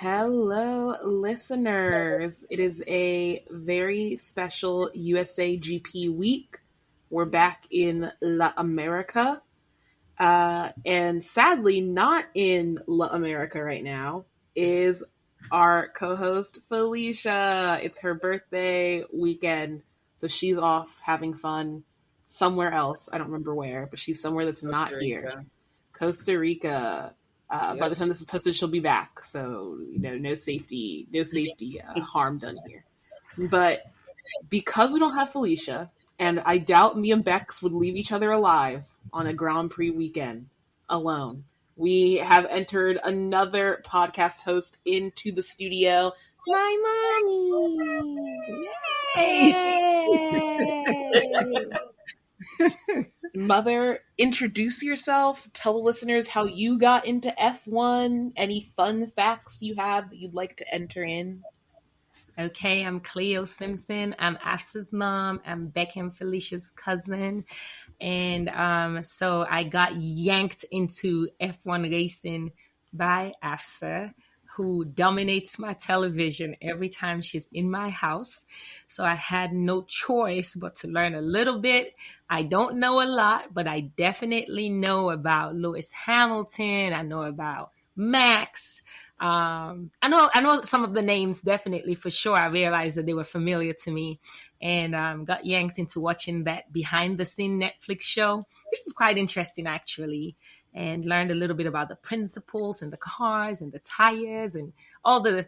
Hello, listeners. It is a very special USA GP week. We're back in La America. And sadly, not in La America right now is our co host, Felicia. It's her birthday weekend. So she's off having fun somewhere else. I don't remember where, but she's somewhere that's not here. Costa Rica. By the time this is posted, she'll be back. So, no safety harm done here. But because we don't have Felicia, and I doubt me and Bex would leave each other alive on a Grand Prix weekend alone, we have entered another podcast host into the studio. My mommy! Yay! Mother, introduce yourself. Tell the listeners how you got into F1. Any fun facts you have that you'd like to enter in? Okay, I'm Cleo Simpson. I'm AFSAS mom. I'm Becky and Felicia's cousin. And so I got yanked into F1 racing by AFSA, who dominates my television every time she's in my house. So I had no choice but to learn a little bit. I don't know a lot, but I definitely know about Lewis Hamilton. I know about Max. I know some of the names definitely for sure. I realized that they were familiar to me, and got yanked into watching that behind the scene Netflix show, which was quite interesting actually, and learned a little bit about the principles and the cars and the tires and all the,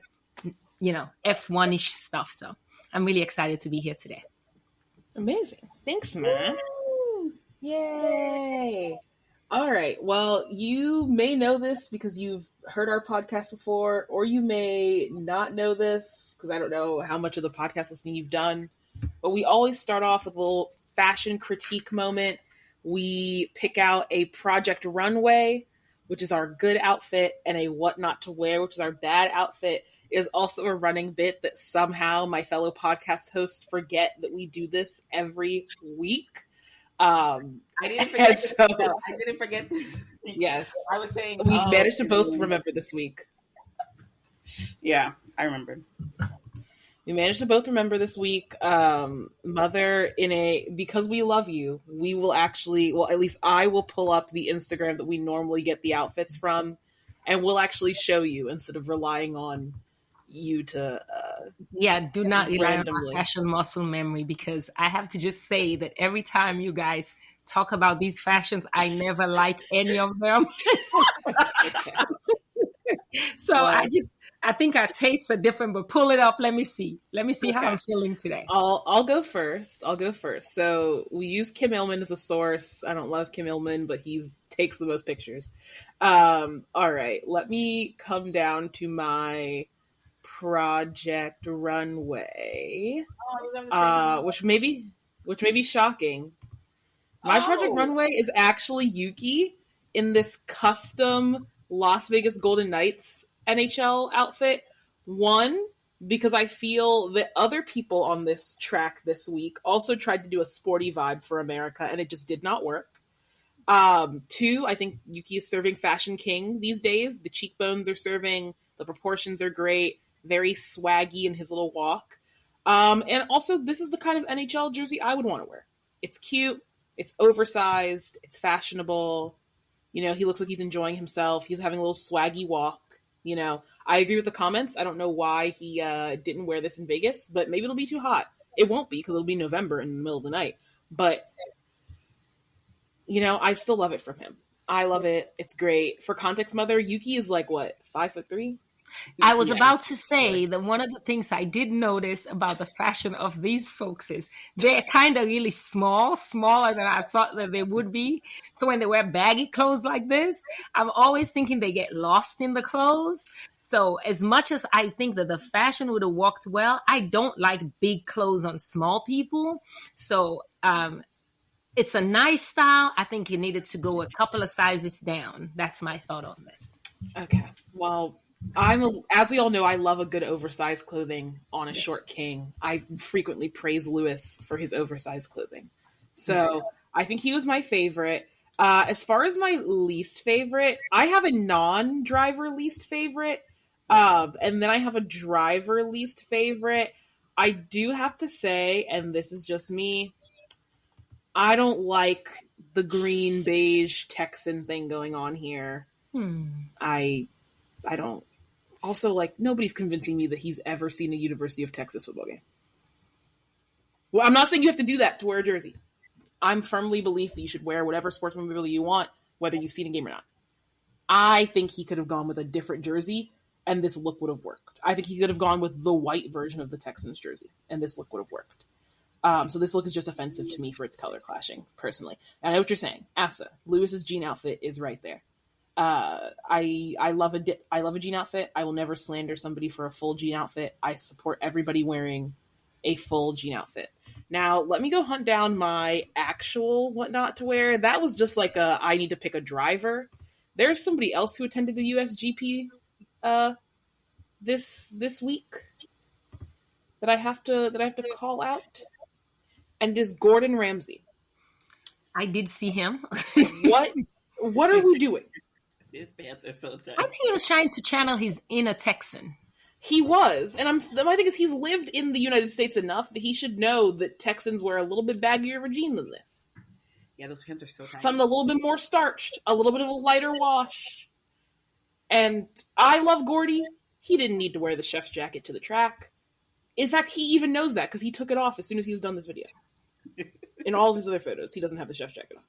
F1-ish stuff. So I'm really excited to be here today. Amazing. Thanks, man. Yay. All right. Well, you may know this because you've heard our podcast before, or you may not know this because I don't know how much of the podcast listening you've done. But we always start off with a little fashion critique moment. We pick out a Project Runway, which is our good outfit, and a What Not to Wear, which is our bad outfit. It is also a running bit that somehow my fellow podcast hosts forget that we do this every week. I didn't forget. I didn't forget. Yes. I was saying we've managed to both remember this week. Yeah, I remembered. We managed to both remember this week. Mother, because we love you, we will actually, well, at least I will pull up the Instagram that we normally get the outfits from, and we'll actually show you instead of relying on you to do not rely on my fashion muscle memory, because I have to just say that every time you guys talk about these fashions, I never like any of them. So wow. I think our tastes are different, but pull it up. Let me see okay. How I'm feeling today. I'll go first. So we use Kim Illman as a source. I don't love Kim Illman, but he takes the most pictures. All right, let me come down to my Project Runway, which may be shocking. My Project Runway is actually Yuki in this custom Las Vegas Golden Knights NHL outfit. One, because I feel that other people on this track this week also tried to do a sporty vibe for America, and it just did not work. Two, I think Yuki is serving Fashion King these days. The cheekbones are serving, the proportions are great, very swaggy in his little walk. And also, this is the kind of NHL jersey I would want to wear. It's cute, it's oversized, it's fashionable. He looks like he's enjoying himself. He's having a little swaggy walk. I agree with the comments. I don't know why he didn't wear this in Vegas, but maybe it'll be too hot. It won't be, because it'll be November in the middle of the night. But, I still love it from him. I love it. It's great. For context, Mother, Yuki is like, what, 5'3"? I was about to say that one of the things I did notice about the fashion of these folks is they're kind of really smaller than I thought that they would be. So when they wear baggy clothes like this, I'm always thinking they get lost in the clothes. So as much as I think that the fashion would have worked well, I don't like big clothes on small people. So it's a nice style. I think it needed to go a couple of sizes down. That's my thought on this. Okay. Well, as we all know, I love a good oversized clothing on a short king. I frequently praise Lewis for his oversized clothing. So I think he was my favorite. As far as my least favorite, I have a non-driver least favorite. And then I have a driver least favorite. I do have to say, and this is just me, I don't like the green beige Texan thing going on here. I don't. Also, like, nobody's convincing me that he's ever seen a University of Texas football game. Well, I'm not saying you have to do that to wear a jersey. I'm firmly believe that you should wear whatever sports memorabilia you want, whether you've seen a game or not. I think he could have gone with a different jersey, and this look would have worked. I think he could have gone with the white version of the Texans jersey, and this look would have worked. So this look is just offensive to me for its color clashing, personally. And I know what you're saying. AFSA, Lewis's jean outfit is right there. I love a jean outfit. I will never slander somebody for a full jean outfit. I support everybody wearing a full jean outfit. Now, let me go hunt down my actual what not to wear. That was just like I need to pick a driver. There's somebody else who attended the USGP this week that I have to call out, and it is Gordon Ramsay. I did see him. What are we doing? His pants are so tight. I think he was trying to channel his inner Texan. He was, and my thing is he's lived in the United States enough that he should know that Texans wear a little bit baggier of a jean than this. Yeah, those pants are so tight. Something a little bit more starched, a little bit of a lighter wash. And I love Gordy. He didn't need to wear the chef's jacket to the track. In fact, he even knows that because he took it off as soon as he was done this video. In all of his other photos, he doesn't have the chef's jacket on.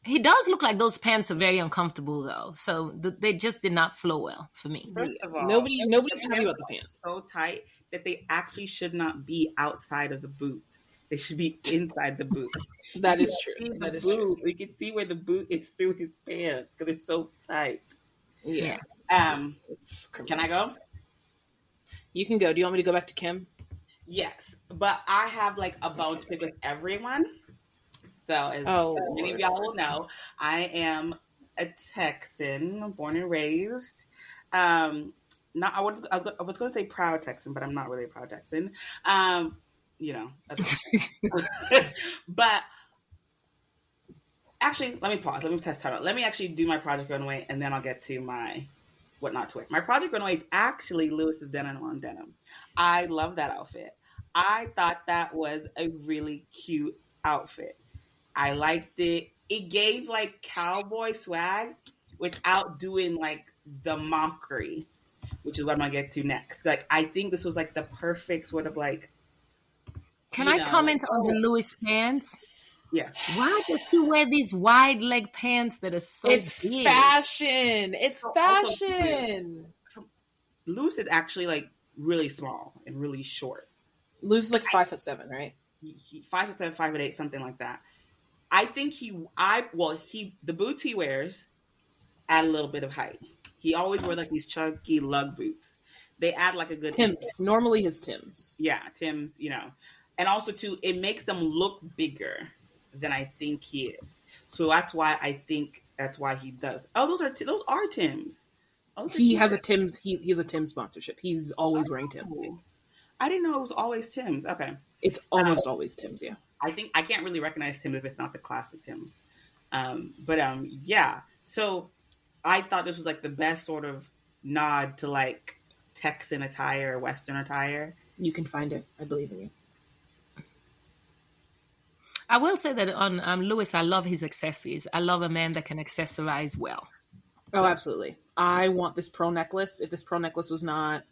He does look like those pants are very uncomfortable, though. So they just did not flow well for me. First of all, nobody's happy about the pants. So tight that they actually should not be outside of the boot. They should be inside the boot. That is true. That is true. We can see where the boot is through his pants because they're so tight. Yeah. Can I go? You can go. Do you want me to go back to Kim? Yes, but I have like a bone to pick with everyone. So as many of y'all will know, I am a Texan, born and raised. I was going to say proud Texan, but I'm not really a proud Texan. But actually, let me pause. Let me test time out. Let me actually do my Project Runway, and then I'll get to my what not to wear. My Project Runway is actually Lewis's denim on denim. I love that outfit. I thought that was a really cute outfit. I liked it. It gave like cowboy swag without doing like the mockery, which is what I'm gonna get to next. Like I think this was like the perfect sort of like. Can I comment on the Lewis pants? Yeah. Why does he wear these wide leg pants that are so It's big? fashion. It's fashion. Lewis is actually like really small and really short. Lewis is like 5'7", right? He 5'7", 5'8", something like that. I think the boots he wears add a little bit of height. He always wears like these chunky lug boots. They add like a good Timbs. Normally his Timbs. Yeah, Timbs, And also too, it makes them look bigger than I think he is. So that's why he does. Oh, those are Timbs. Oh, he has a Timbs. He has a Timbs sponsorship. He's always wearing Timbs. I didn't know it was always Timbs. Okay. It's almost always Timbs, yeah. I think I can't really recognize Timbs if it's not the classic Timbs. Yeah. So I thought this was like the best sort of nod to like Texan attire, Western attire. You can find it. I believe in you. I will say that on Lewis, I love his accessories. I love a man that can accessorize well. Oh, absolutely. I want this pearl necklace. If this pearl necklace was not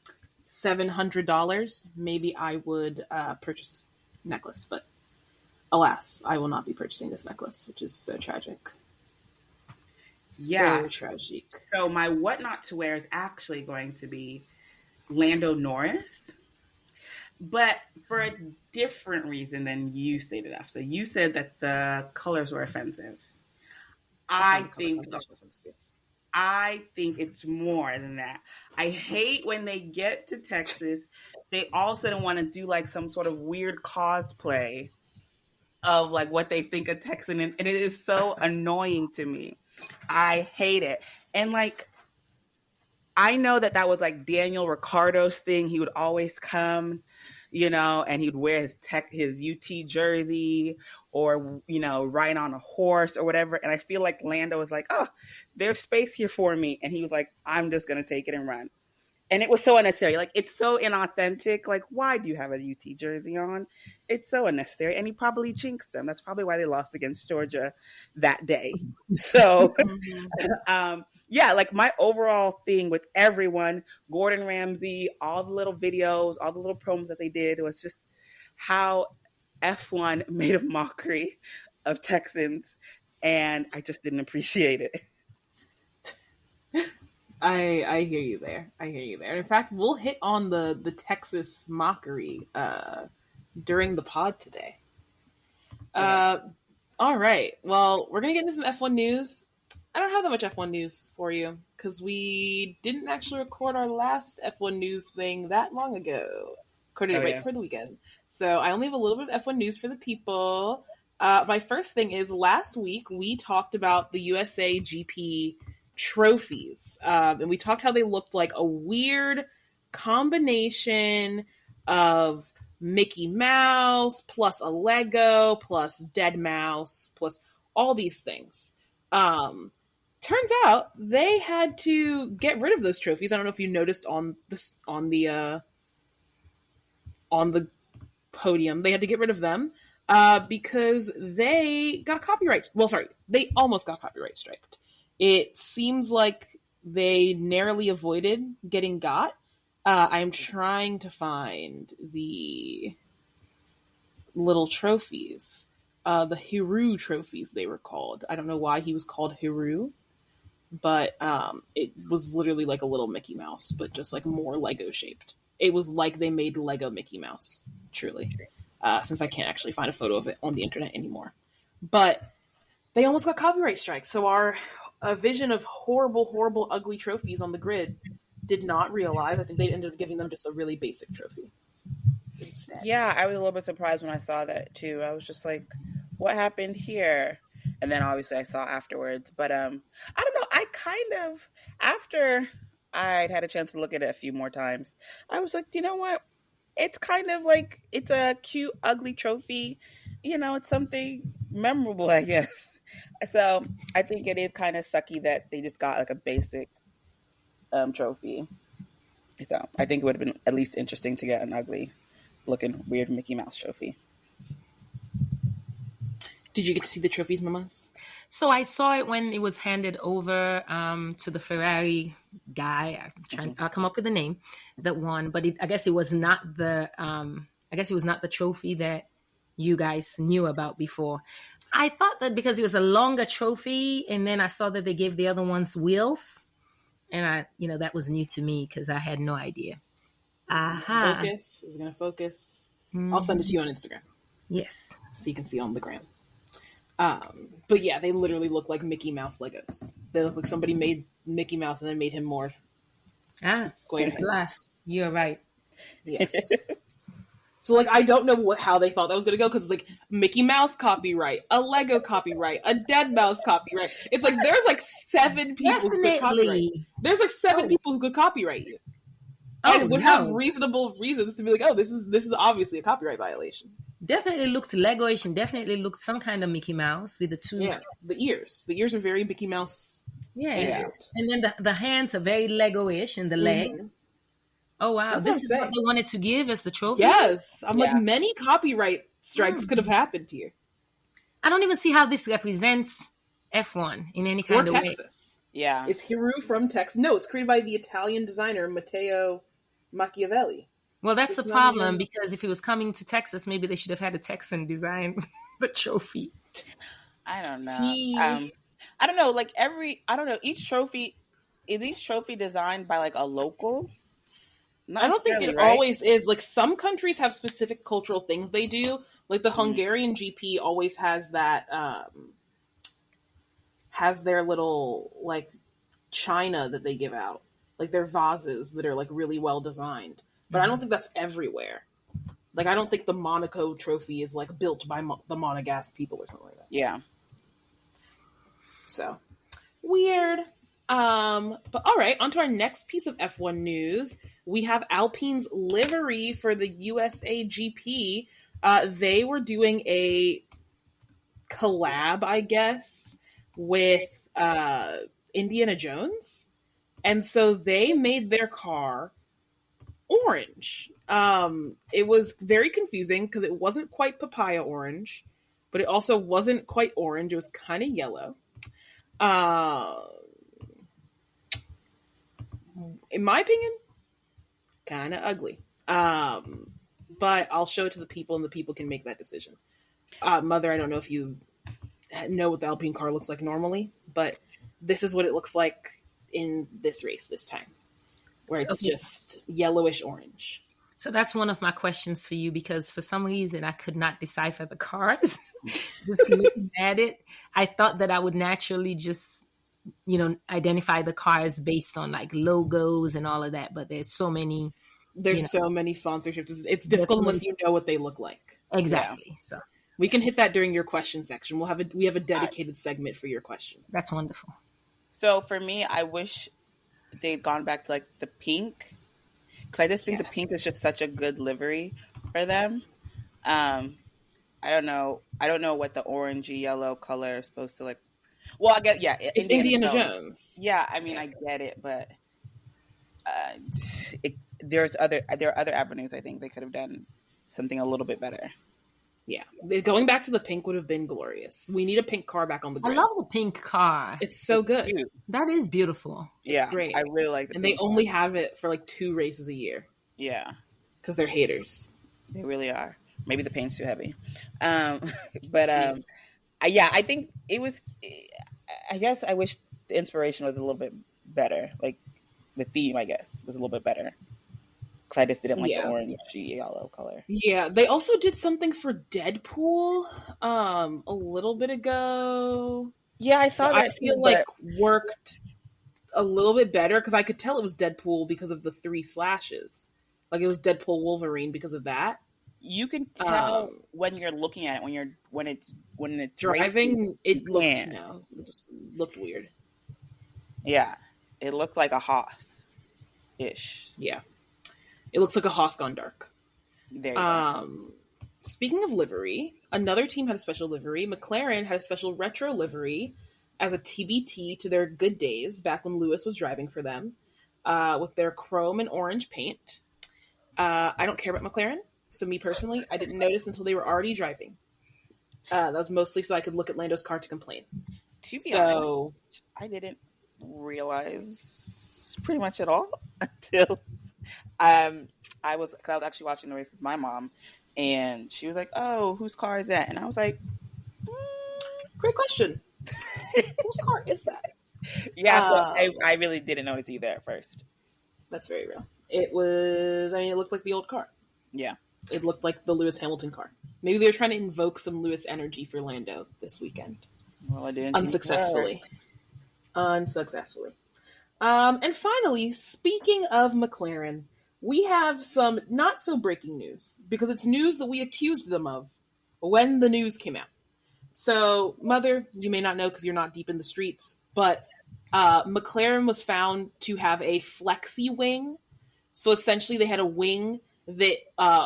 $700, maybe I would purchase this necklace. But alas, I will not be purchasing this necklace, which is so tragic. Yeah. So tragic. So my what not to wear is actually going to be Lando Norris, but for a different reason than you stated, after. You said that the colors were offensive. I think it's more than that. I hate when they get to Texas, they all of a sudden want to do like some sort of weird cosplay of like what they think a Texan is. And it is so annoying to me. I hate it. And like, I know that was like Daniel Ricciardo's thing. He would always come, and he'd wear his UT jersey or, ride on a horse or whatever. And I feel like Lando was like, oh, there's space here for me. And he was like, I'm just going to take it and run. And it was so unnecessary. Like, it's so inauthentic. Like, why do you have a UT jersey on? It's so unnecessary. And he probably jinxed them. That's probably why they lost against Georgia that day. So, yeah, like my overall thing with everyone, Gordon Ramsay, all the little videos, all the little promos that they did, was just how F1 made a mockery of Texans. And I just didn't appreciate it. I hear you there. In fact, we'll hit on the Texas mockery during the pod today. All right. Well, we're gonna get into some F1 news. I don't have that much F1 news for you because we didn't actually record our last F1 news thing that long ago. Recorded it right before the weekend. So I only have a little bit of F1 news for the people. My first thing is last week we talked about the USA GP trophies. And we talked how they looked like a weird combination of Mickey Mouse plus a Lego plus Dead Mouse plus all these things. Turns out they had to get rid of those trophies. I don't know if you noticed on the podium. They had to get rid of them because they got copyright. Well, sorry, they almost got copyright striked. It seems like they narrowly avoided getting got. I'm trying to find the little trophies. The Hiru trophies, they were called. I don't know why he was called Hiru, but it was literally like a little Mickey Mouse, but just like more Lego shaped. It was like they made Lego Mickey Mouse, truly, since I can't actually find a photo of it on the internet anymore. But they almost got copyright strikes, so our vision of horrible, ugly trophies on the grid did not realize. I think they ended up giving them just a really basic trophy instead. Yeah, I was a little bit surprised when I saw that too. I was just like, what happened here? And then obviously I saw afterwards. But I don't know, I kind of, after I'd had a chance to look at it a few more times, I was like, you know what? It's kind of like, it's a cute, ugly trophy. You know, it's something memorable, I guess. So I think it is kind of sucky that they just got like a basic trophy. So I think it would have been at least interesting to get an ugly looking weird Mickey Mouse trophy. Did you get to see the trophies, mamas? So I saw it when it was handed over to the Ferrari guy. I'll come up with a name that won, but I guess it was not the trophy that you guys knew about before. I thought that because it was a longer trophy, and then I saw that they gave the other ones wheels, and that was new to me because I had no idea. Focus is gonna focus. Mm-hmm. I'll send it to you on Instagram. Yes, so you can see on the gram. But yeah, they literally look like Mickey Mouse Legos. They look like somebody made Mickey Mouse and then made him more square. Last, you're right. Yes. So, like, I don't know how they thought that was going to go, because it's like Mickey Mouse copyright, a Lego copyright, a Dead Mouse copyright. It's like, there's like 7 people who could copyright. There's like 7 people who could copyright you. And would have reasonable reasons to be like, oh, this is obviously a copyright violation. Definitely looked Lego-ish and definitely looked some kind of Mickey Mouse with the 2. Yeah, the ears. The ears are very Mickey Mouse. Yeah. And then the hands are very Lego-ish and the legs. Oh, wow. This is what they wanted to give as the trophy? Yes. I'm like, many copyright strikes could have happened here. I don't even see how this represents F1 in any kind of Texas. Way. Yeah. It's Hiru from Texas. No, it's created by the Italian designer Matteo Machiavelli. Well, that's a problem, because if it was coming to Texas, maybe they should have had a Texan design the trophy. I don't know. I don't know. Like each trophy designed by like a local? I don't think it always is. Like, some countries have specific cultural things they do. Like the Hungarian GP always has that, has their little like china that they give out, like their vases that are like really well designed. But I don't think that's everywhere. Like, I don't think the Monaco trophy is like built by the Monegasque people or something like that. Yeah. So weird. But all right, on to our next piece of F1 news. We have Alpine's livery for the USA GP. They were doing a collab, I guess, with Indiana Jones. And so they made their car orange. It was very confusing because it wasn't quite papaya orange, but it also wasn't quite orange. It was kind of yellow. In my opinion, kind of ugly. But I'll show it to the people, and the people can make that decision. Mother, I don't know if you know what the Alpine car looks like normally, but this is what it looks like in this race this time, where it's just yellowish orange. So that's one of my questions for you, because for some reason I could not decipher the cars. Just looking at it, I thought that I would naturally just, identify the cars based on like logos and all of that. But there's so many. There's so many sponsorships. It's difficult unless you know what they look like. Exactly. Yeah. So we can hit that during your question section. We have a dedicated segment for your questions. That's wonderful. So for me, I wish they'd gone back to like the pink, because I just think the pink is just such a good livery for them. I don't know what the orangey yellow color is supposed to like. Well, I get it's Indiana Jones. Yeah, I mean I get it, but there are other avenues. I think they could have done something a little bit better. Yeah, going back to the pink would have been glorious. We need a pink car back on the grid. I love the pink car. It's so good. Cute. That is beautiful. It's great. I really like it. And they only have it for like 2 races a year. Yeah. Because they're haters. They really are. Maybe the paint's too heavy. But I think it was, I guess I wish the inspiration was a little bit better. Like the theme, I guess, was a little bit better. Because I just didn't like the orangey yellow color. Yeah, they also did something for Deadpool a little bit ago. Yeah, I saw that. I feel like worked a little bit better because I could tell it was Deadpool because of the 3 slashes. Like it was Deadpool Wolverine because of that. You can tell when you're looking at it, when it's driving. It just looked weird. Yeah, it looked like a Hoth-ish. Yeah. It looks like a Haas gone dark. There you go. Speaking of livery, another team had a special livery. McLaren had a special retro livery as a TBT to their good days back when Lewis was driving for them, with their chrome and orange paint. I don't care about McLaren, so me personally, I didn't notice until they were already driving. That was mostly so I could look at Lando's car to complain. To be honest, I didn't realize pretty much at all until I was actually watching the race with my mom, and she was like, "Oh, whose car is that?" And I was like, "Great question. Whose car is that?" Yeah, so I really didn't notice either at first. That's very real. It looked like the old car. Yeah. It looked like the Lewis Hamilton car. Maybe they were trying to invoke some Lewis energy for Lando this weekend. Well, I didn't. Unsuccessfully. And finally, speaking of McLaren, we have some not so breaking news, because it's news that we accused them of when the news came out. So, Mother, you may not know because you're not deep in the streets, but McLaren was found to have a Flexy wing. So essentially they had a wing that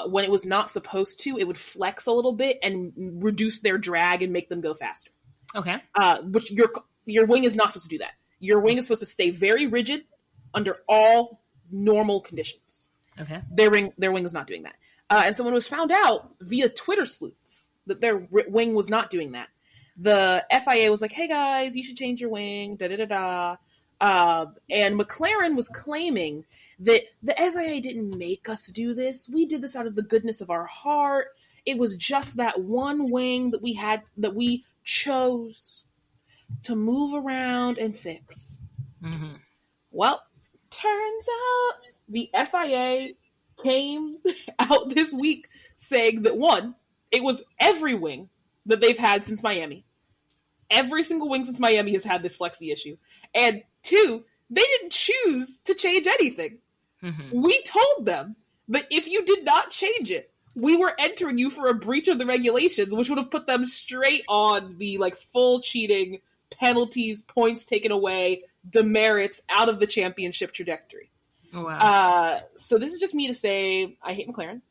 when it was not supposed to, it would flex a little bit and reduce their drag and make them go faster. Okay. Which your wing is not supposed to do that. Your wing is supposed to stay very rigid under all normal conditions. Okay. Their wing is not doing that. And so when it was found out via Twitter sleuths that their wing was not doing that, the FIA was like, "Hey guys, you should change your wing." And McLaren was claiming that the FIA didn't make us do this. We did this out of the goodness of our heart. It was just that one wing that we chose to move around and fix. Mm-hmm. Well, turns out the FIA came out this week saying that, one, it was every wing that they've had since Miami. Every single wing since Miami has had this Flexy issue. And 2, they didn't choose to change anything. Mm-hmm. We told them that if you did not change it, we were entering you for a breach of the regulations, which would have put them straight on the full cheating, penalties, points taken away, demerits out of the championship trajectory. Oh, wow. So this is just me to say I hate McLaren.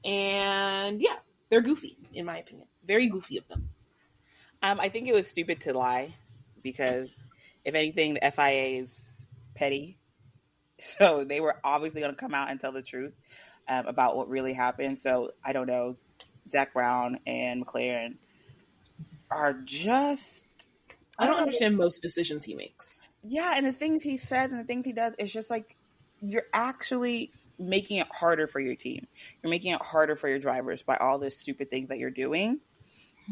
And yeah, they're goofy, in my opinion. Very goofy of them. I think it was stupid to lie, because if anything, the FIA is petty. So they were obviously going to come out and tell the truth about what really happened. So I don't know. Zach Brown and McLaren are just, I don't know. understand most decisions he makes. Yeah, and the things he says and the things he does is just like, you're actually making it harder for your team. You're making it harder for your drivers by all the stupid things that you're doing.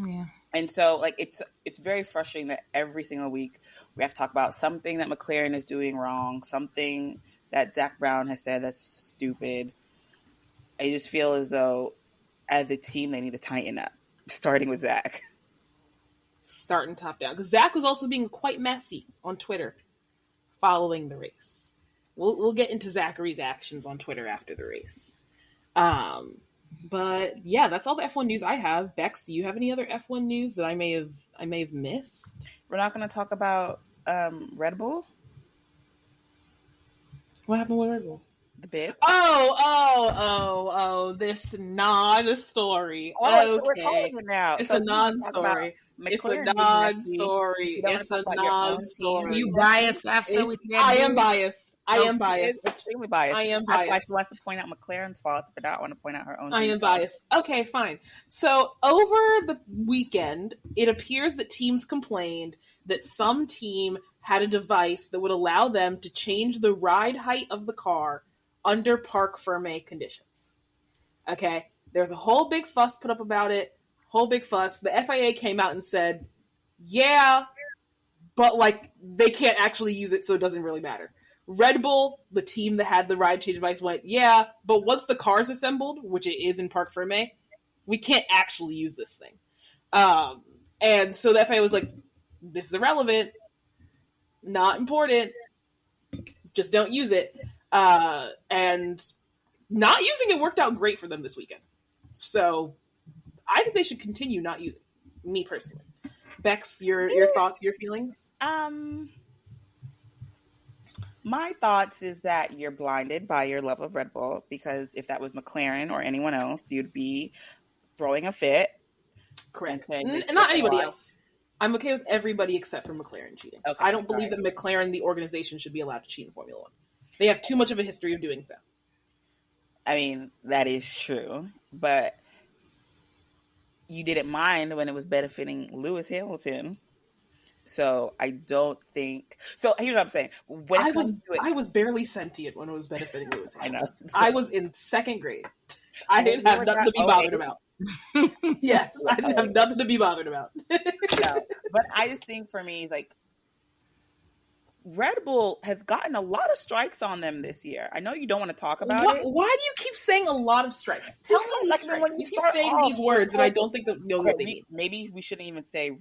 Yeah. And so, like, it's very frustrating that every single week we have to talk about something that McLaren is doing wrong, something that Zach Brown has said that's stupid. I just feel as though, as a team, they need to tighten up, starting with Zach. Starting top down. Because Zach was also being quite messy on Twitter following the race. We'll get into Zachary's actions on Twitter after the race. But yeah, that's all the F1 news I have. Bex, do you have any other F1 news that I may have missed? We're not going to talk about Red Bull. What happened with Red Bull? The bid. This non-story. Oh, okay. It's a non-story. It's a non-story. It's a non-story. You biased, AFSA, with Red Bull? I am biased. I am biased. Extremely biased. I am That's why biased. she wants to point out McLaren's fault, but not want to point out her own. I am biased. Okay, fine. So over the weekend, it appears that teams complained that some team had a device that would allow them to change the ride height of the car under parc fermé conditions. Okay? There's a whole big fuss put up about it. Whole big fuss. The FIA came out and said, yeah, but like they can't actually use it, so it doesn't really matter. Red Bull, the team that had the ride change device, went, yeah, but once the car's assembled, which it is in parc fermé, we can't actually use this thing. And so the FIA was like, this is irrelevant, not important, just don't use it. And not using it worked out great for them this weekend. So I think they should continue not using it, me personally. Bex, your thoughts, your feelings? My thoughts is that you're blinded by your love of Red Bull, because if that was McLaren or anyone else, you'd be throwing a fit. Correct. Not anybody else. I'm okay with everybody except for McLaren cheating. Okay, I don't believe that McLaren, the organization, should be allowed to cheat in Formula One. They have too much of a history of doing so. I mean, that is true, but you didn't mind when it was benefiting Lewis Hamilton. So I don't think. So here's what I'm saying. I was barely sentient when it was benefiting Lewis Hamilton. I know. I was in second grade. I didn't have nothing to be bothered about. Yes, I didn't have nothing to be bothered about. No, but I just think for me, like, Red Bull has gotten a lot of strikes on them this year. I know you don't want to talk about it. Why do you keep saying a lot of strikes? Tell me these strikes. You keep saying these words, and I don't think that you'll know what they mean. Maybe we shouldn't even say.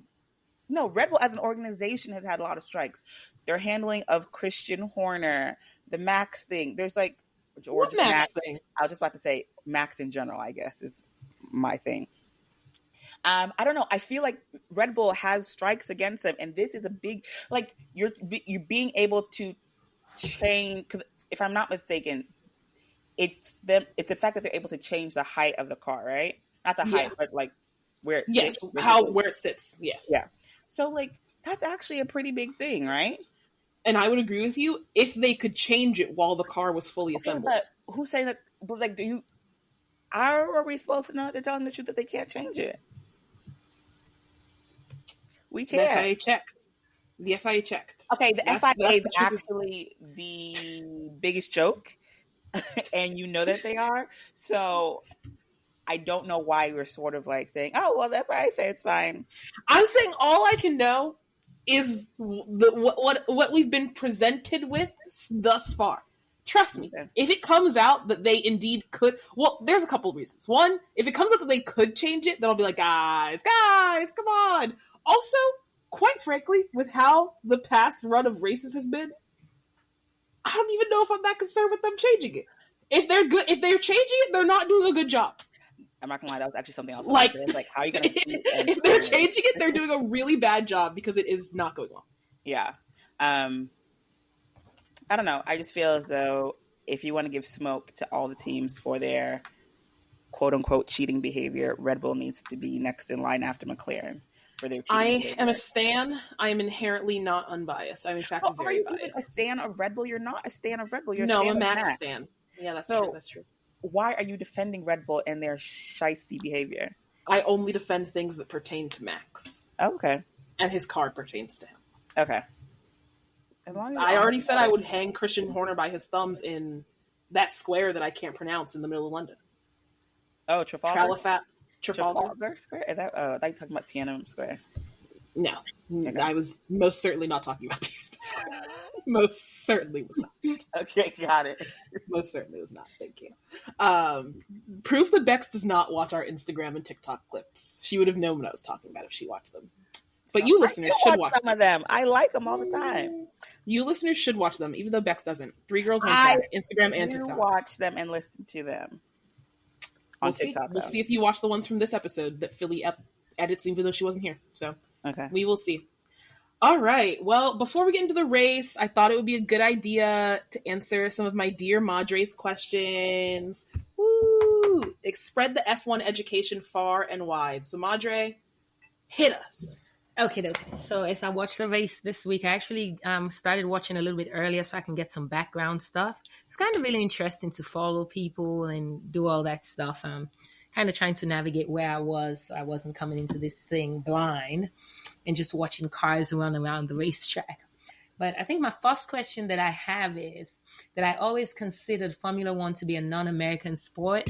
No, Red Bull as an organization has had a lot of strikes. Their handling of Christian Horner, the Max thing. There's like, or what Max thing? I was just about to say Max in general, I guess, is my thing. I don't know. I feel like Red Bull has strikes against them, and this is a big, like, you're being able to change. Because if I'm not mistaken, it's the fact that they're able to change the height of the car, right? Not the height, but like where it sits. Where it sits. Yes. Yeah. So like that's actually a pretty big thing, right? And I would agree with you if they could change it while the car was fully assembled. But who's saying that? But like, are we supposed to know that they're telling the truth that they can't change it? We can't. The FIA checked. The FIA checked. Okay, the FIA is actually the biggest joke, and you know that they are. So I don't know why we're sort of like saying, "Oh, well, the FIA say it's fine." I'm saying all I can know is what we've been presented with thus far. Trust me, if it comes out that they indeed could, well, there's a couple of reasons. One, if it comes out that they could change it, then I'll be like, guys, come on. Also, quite frankly, with how the past run of races has been, I don't even know if I'm that concerned with them changing it. If they're changing it, they're not doing a good job. I'm not gonna lie, that was actually something else. Like, how are you gonna? If they're changing it, they're doing a really bad job because it is not going well. Yeah. I don't know. I just feel as though if you want to give smoke to all the teams for their quote unquote cheating behavior, Red Bull needs to be next in line after McLaren. for their cheating I behavior. am a stan. I am inherently not unbiased. I'm in fact Are very you biased. even a stan of Red Bull? You're not a stan of Red Bull. You're No, a I'm a stan of Max Max. stan. Yeah, that's So- true. That's true. Why are you defending Red Bull and their shisty behavior? I only defend things that pertain to Max, Okay. and his car pertains to him. Okay. As long as I already said I would hang Christian Horner by his thumbs in that square that I can't pronounce in the middle of London. Oh, Trafalgar Square? Is that? I thought you were talking about Tiananmen Square. No, Okay. I was most certainly not talking about Tiananmen Square. Most certainly was not. Okay, got it. Most certainly was not. Thank you. Proof that Bex does not watch our Instagram and TikTok clips. She would have known what I was talking about if she watched them. But you listeners should watch some of them. I like them all the time. You listeners should watch them, even though Bex doesn't. 3 Girls, 1 Track, Instagram and TikTok. Watch them and listen to them on TikTok. We'll see if you watch the ones from this episode that Philly edits, even though she wasn't here. So okay, we will see. All right. Well, before we get into the race, I thought it would be a good idea to answer some of my dear Madre's questions. Woo! Spread the F1 education far and wide. So Madre, hit us. Okay. So as I watched the race this week, I actually started watching a little bit earlier so I can get some background stuff. It's kind of really interesting to follow people and do all that stuff. Kind of trying to navigate where I was so I wasn't coming into this thing blind and just watching cars run around the racetrack. But I think my first question that I have is that I always considered Formula One to be a non-American sport.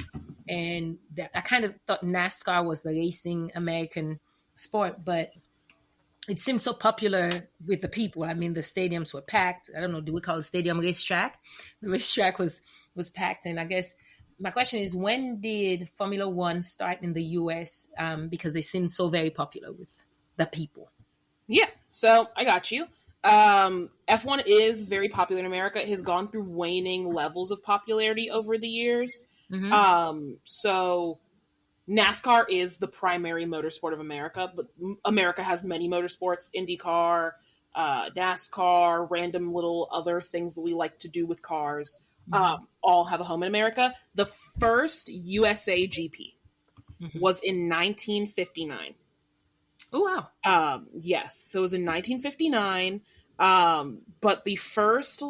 And that I kind of thought NASCAR was the racing American sport, but it seemed so popular with the people. I mean, the stadiums were packed. I don't know, do we call it stadium racetrack? The racetrack was packed. And I guess my question is, when did Formula One start in the U.S.? Because they seem so very popular with the people. Yeah, so I got you. F1 is very popular in America. It has gone through waning levels of popularity over the years. Mm-hmm. So NASCAR is the primary motorsport of America, but America has many motorsports: IndyCar, NASCAR, random little other things that we like to do with cars. All have a home in America. The first USA GP was in 1959. Oh, wow. Yes. So it was in 1959. But the first,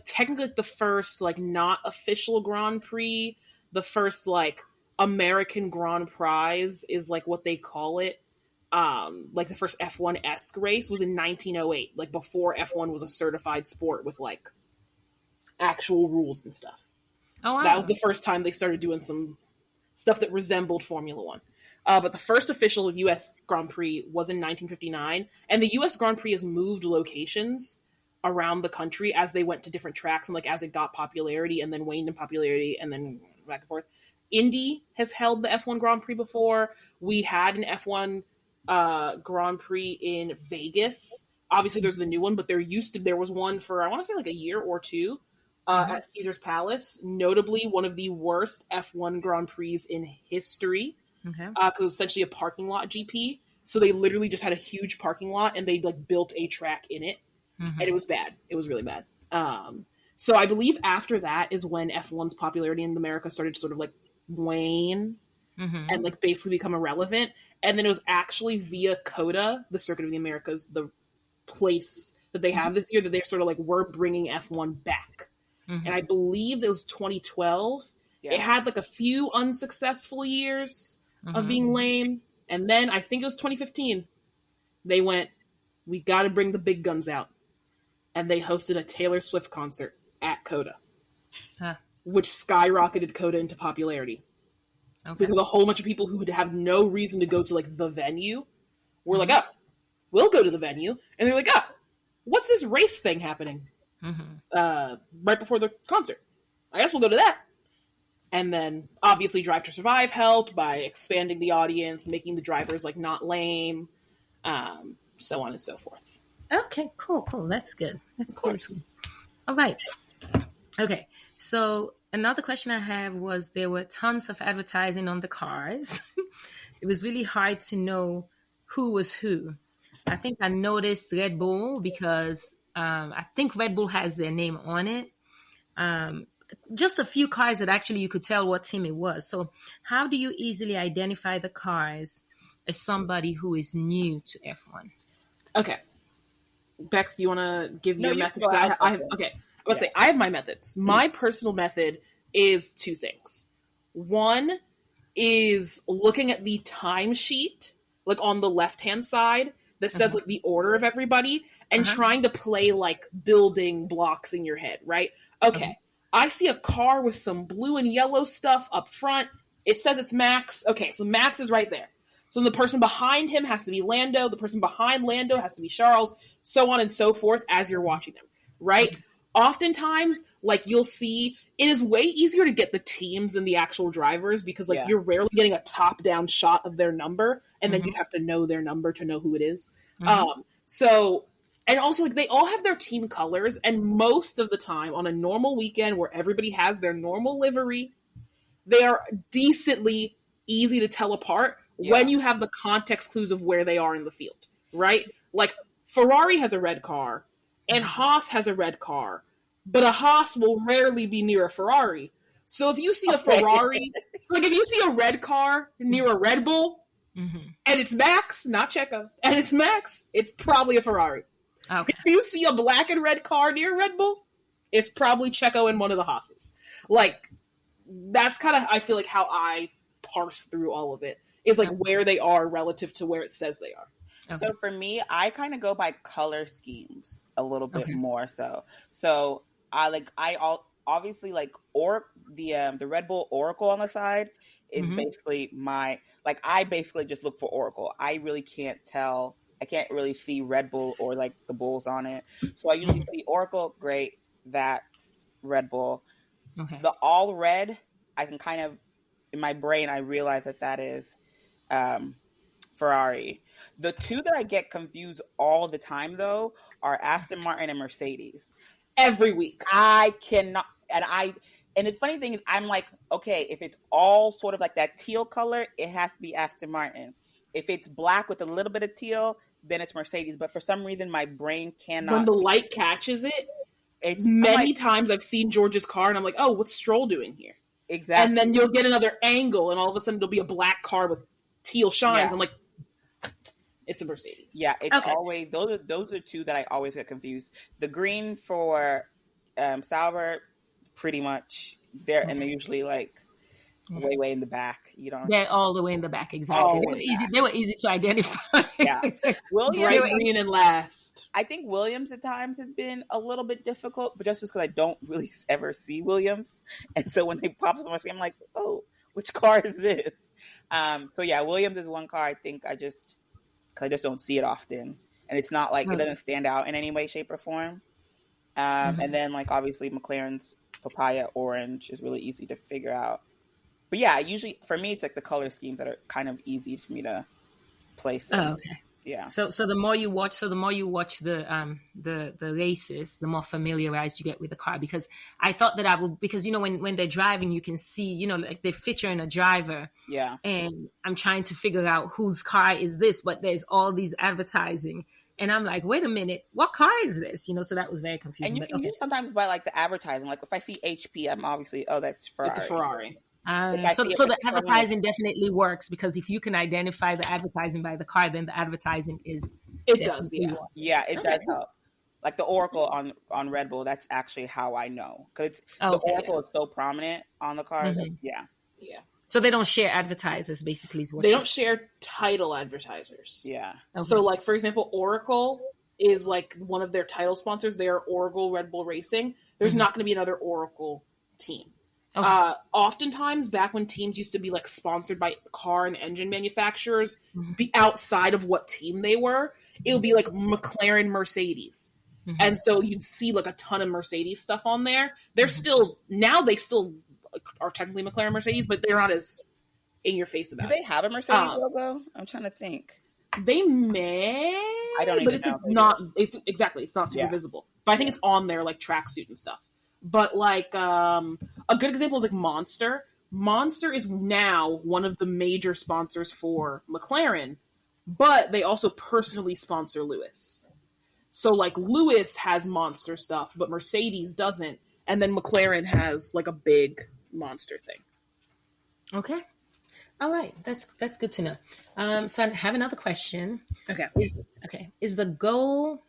technically the first, not official Grand Prix, the first, American Grand Prize is, what they call it. The first F1-esque race was in 1908, before F1 was a certified sport with, actual rules and stuff. Oh, wow. That was the first time they started doing some stuff that resembled Formula One. But the first official U.S. Grand Prix was in 1959, and the U.S. Grand Prix has moved locations around the country as they went to different tracks and as it got popularity and then waned in popularity and then back and forth. Indy has held the F1 Grand Prix before. We had an F1 Grand Prix in Vegas. Obviously, there's the new one, but there was one for, I want to say, a year or two at Caesar's Palace. Notably, one of the worst F1 Grand Prix in history. Okay. Because it was essentially a parking lot GP. So they literally just had a huge parking lot and they built a track in it. And it was bad. It was really bad. So I believe after that is when F1's popularity in America started to sort of wane and basically become irrelevant. And then it was actually via COTA, the Circuit of the Americas, the place that they have this year, that they're sort of we're bringing F1 back. And I believe it was 2012. Yeah. It had a few unsuccessful years of being lame. And then I think it was 2015. They went, we got to bring the big guns out. And they hosted a Taylor Swift concert at COTA, which skyrocketed COTA into popularity. Okay. Because a whole bunch of people who would have no reason to go to the venue were oh, we'll go to the venue. And they're oh, what's this race thing happening right before the concert? I guess we'll go to that. And then, obviously, Drive to Survive helped by expanding the audience, making the drivers, not lame, so on and so forth. Okay, cool. That's good. That's good. All right. Okay, so another question I have was, there were tons of advertising on the cars. It was really hard to know who was who. I think I noticed Red Bull because I think Red Bull has their name on it. Just a few cars that actually you could tell what team it was. So how do you easily identify the cars as somebody who is new to F1? Okay. Bex, do you want to give No, your you methods? go ahead. Okay. Let's say I have my methods. My personal method is two things. One is looking at the timesheet, like on the left-hand side, that says like the order of everybody, and trying to play like building blocks in your head, right? Okay. I see a car with some blue and yellow stuff up front. It says it's Max. Okay, so Max is right there. So the person behind him has to be Lando. The person behind Lando has to be Charles, so on and so forth as you're watching them, right? Oftentimes, like you'll see, it is way easier to get the teams than the actual drivers because like you're rarely getting a top-down shot of their number, and then you'd have to know their number to know who it is. And also, like, they all have their team colors, and most of the time, on a normal weekend where everybody has their normal livery, they are decently easy to tell apart when you have the context clues of where they are in the field, right? Like, Ferrari has a red car, and Haas has a red car, but a Haas will rarely be near a Ferrari. So if you see a Ferrari, like if you see a red car near a Red Bull, and it's Max, not Checo, and it's Max, it's probably a Ferrari. Okay. If you see a black and red car near Red Bull, it's probably Checo and one of the Haas's. Like, that's kind of, I feel like, how I parse through all of it, is like where they are relative to where it says they are. So for me, I kind of go by color schemes a little bit more so. So obviously like the Red Bull Oracle on the side is basically my, like, I basically just look for Oracle. I really can't tell. I can't really see Red Bull or like the Bulls on it. So I usually see Oracle, great, that's Red Bull. Okay. The all red, I can kind of, in my brain, I realize that is Ferrari. The two that I get confused all the time, though, are Aston Martin and Mercedes. Every week. I cannot, and the funny thing is, I'm like, okay, if it's all sort of like that teal color, it has to be Aston Martin. If it's black with a little bit of teal, then it's Mercedes. But for some reason, my brain cannot. When the light catches it, many times I've seen George's car, and I'm like, oh, what's Stroll doing here? Exactly. And then you'll get another angle, and all of a sudden, there'll be a black car with teal shines. I'm like, it's a Mercedes. Yeah, it's always, those are two that I always get confused. The green for Sauber, pretty much, and they're usually like way in the back, you know. They're all the way in the back, exactly. They were easy to identify. Yeah. Williams, bright green and last. I think Williams at times has been a little bit difficult, but just because I don't really ever see Williams, and so when they pop up on my screen, I'm like, oh, which car is this? So yeah, Williams is one car I think because I just don't see it often, and it's not like it doesn't stand out in any way, shape, or form. And then like obviously McLaren's papaya orange is really easy to figure out. But yeah, usually for me, it's like the color schemes that are kind of easy for me to place. Oh, okay. Yeah. So the more you watch, the races, the more familiarized you get with the car. Because I thought that because you know when they're driving, you can see, you know, like they're featuring a driver. Yeah. And I'm trying to figure out whose car is this, but there's all these advertising. And I'm like, wait a minute, what car is this? You know, so that was very confusing. And you can sometimes by like the advertising, like if I see HP, I'm obviously, that's Ferrari. It's a Ferrari. So the advertising definitely works, because if you can identify the advertising by the car, then the advertising is. It does, yeah. Yeah, it does help. Like the Oracle on Red Bull, that's actually how I know, because the Oracle is so prominent on the car. Yeah. So they don't share advertisers, basically. Is what they don't share title advertisers. Yeah. Okay. So, like, for example, Oracle is like one of their title sponsors. They are Oracle Red Bull Racing. There's not going to be another Oracle team. Okay. Oftentimes, back when teams used to be like sponsored by car and engine manufacturers, be outside of what team they were, it would be like McLaren, Mercedes. And so you'd see like a ton of Mercedes stuff on there. They're still, now they still are technically McLaren, Mercedes, but they're not as in your face about it. Do they have a Mercedes logo? I'm trying to think. They may. I don't even know. It's not super visible. But I think it's on their like tracksuit and stuff. But like a good example is like Monster. Monster is now one of the major sponsors for McLaren, but they also personally sponsor Lewis. So like Lewis has Monster stuff, but Mercedes doesn't, and then McLaren has like a big Monster thing. Okay. All right, that's good to know. So I have another question. Okay. Is the goal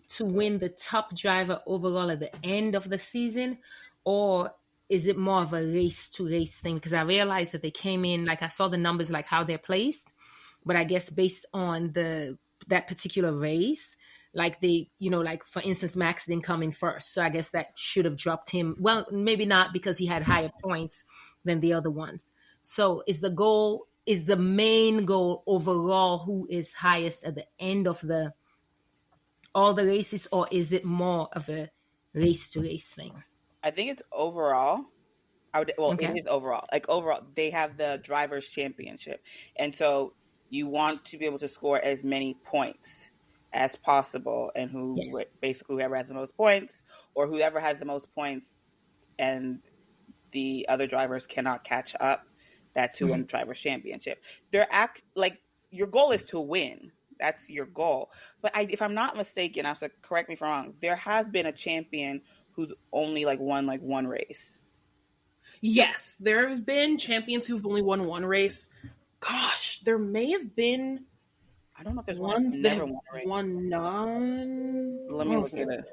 to win the top driver overall at the end of the season, or is it more of a race to race thing? Because I realized that they came in, like I saw the numbers, like how they're placed, but I guess based on that particular race, like they, like for instance, Max didn't come in first, so I guess that should have dropped him. Well, maybe not because he had higher points than the other ones. So is the main goal overall who is highest at the end of all the races, or is it more of a race to race thing? I think it's overall. It Okay. is overall. Like overall, they have the drivers' championship, and so you want to be able to score as many points as possible, and Yes. basically whoever has the most points, or whoever has the most points, and the other drivers cannot catch up. That's who won the drivers' championship. Like your goal is to win. That's your goal. But if I'm not mistaken, I have to correct me if I'm wrong. There has been a champion who's only like won like one race. Yes, there have been champions who've only won one race. Gosh, there may have been I don't know if there's ones one that never have won a race. won none. Let me look at it.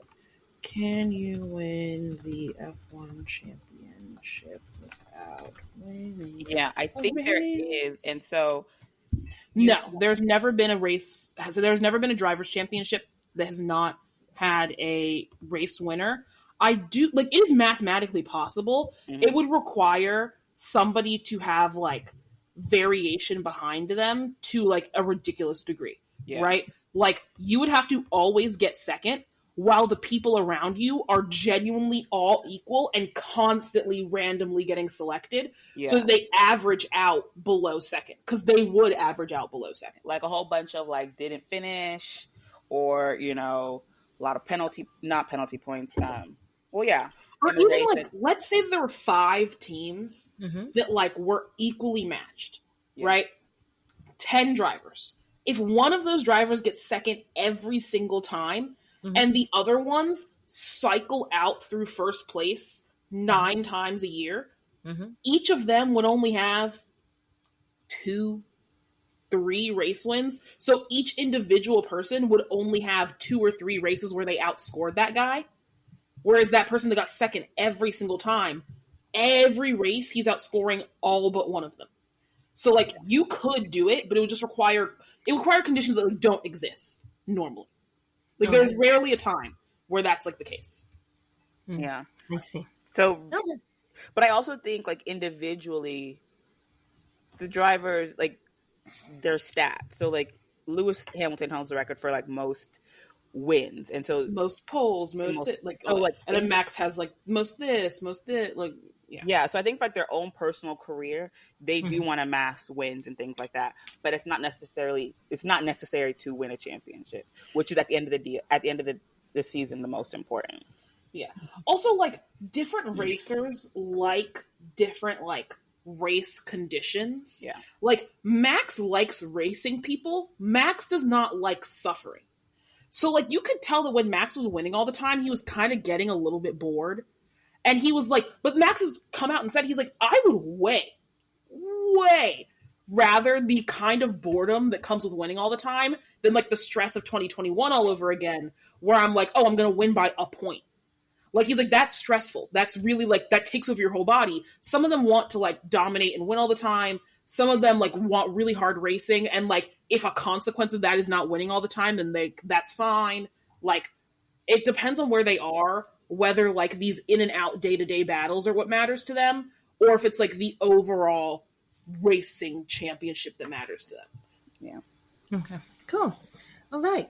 Can you win the F1 championship without winning? Yeah, I think there is, and so no, there's never been a race. So there's never been a drivers' championship that has not had a race winner. I do like it is mathematically possible. Mhm. It would require somebody to have like variation behind them to like a ridiculous degree, right? Like you would have to always get second while the people around you are genuinely all equal and constantly randomly getting selected so that they average out below second, because they would average out below second. Like a whole bunch of like didn't finish, or a lot of not penalty points. Well, yeah. Or even like, let's say there were 5 teams that like were equally matched, right? 10 drivers. If one of those drivers gets second every single time, and the other ones cycle out through first place 9 times a year, each of them would only have 2, 3 race wins. So each individual person would only have 2 or 3 races where they outscored that guy. Whereas that person that got second every single time, every race he's outscoring all but one of them. So like you could do it, but it would just require conditions that like, don't exist normally. Like there's rarely a time where that's like the case. Yeah, I see. So, but I also think like individually, the drivers like their stats. So like Lewis Hamilton holds the record for like most wins, and so most poles, and then Max has like most this, like yeah. So I think like their own personal career, they do want to amass wins and things like that, but it's not necessary to win a championship, which is at the end of the season the most important. Yeah. Also, like different racers like different like race conditions. Yeah. Like Max likes racing people. Max does not like suffering. So, like, you could tell that when Max was winning all the time, he was kind of getting a little bit bored. And he was like, but Max has come out and said, he's like, I would way rather the kind of boredom that comes with winning all the time than, like, the stress of 2021 all over again, where I'm like, oh, I'm going to win by a point. Like, he's like, that's stressful. That's really, like, that takes over your whole body. Some of them want to, like, dominate and win all the time. Some of them like want really hard racing, and like if a consequence of that is not winning all the time, then that's fine. Like it depends on where they are, whether like these in and out day-to-day battles are what matters to them, or if it's like the overall racing championship that matters to them. Yeah. Okay. Cool. All right.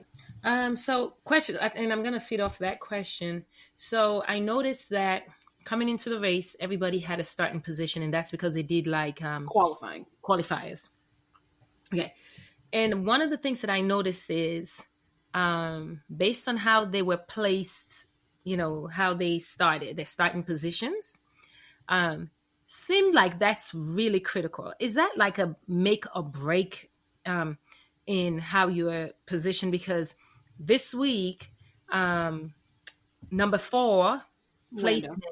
So question, and I'm gonna feed off that question. So I noticed that coming into the race, everybody had a starting position, and that's because they did like qualifiers. Okay. And one of the things that I noticed is based on how they were placed, how they started, their starting positions, seemed like that's really critical. Is that like a make or break in how you're positioned? Because this week, number 4 placement.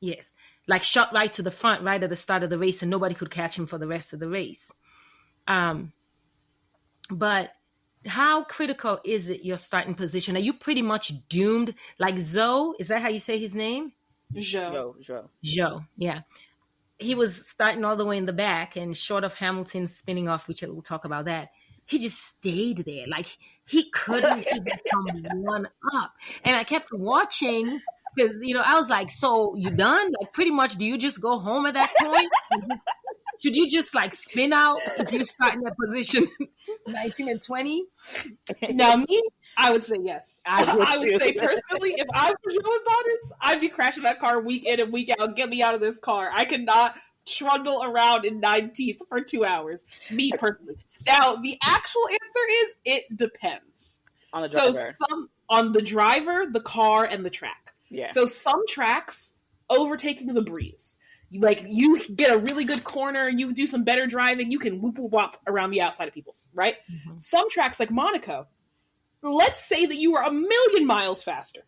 Yes. Like shot right to the front, right at the start of the race, and nobody could catch him for the rest of the race. But how critical is it your starting position? Are you pretty much doomed? Like Zoe, is that how you say his name? Joe. Joe, yeah. He was starting all the way in the back, and short of Hamilton spinning off, which we'll talk about that, he just stayed there. Like he couldn't even come one up. And I kept watching because, I was like, so you done? Like pretty much, do you just go home at that point? Should you just like spin out if you start in that position 19 and 20? Now me, I would say yes. I would say personally, if I was Joe Bottas, I'd be crashing that car week in and week out. Get me out of this car. I could not trundle around in 19th for 2 hours. Me personally. Now the actual answer is it depends on the driver. So on the driver, the car, and the track. Yeah. So some tracks, overtaking is a breeze. Like you get a really good corner, you do some better driving, you can whoop whoop wop around the outside of people, right? Mm-hmm. Some tracks like Monaco, let's say that you were 1,000,000 miles faster.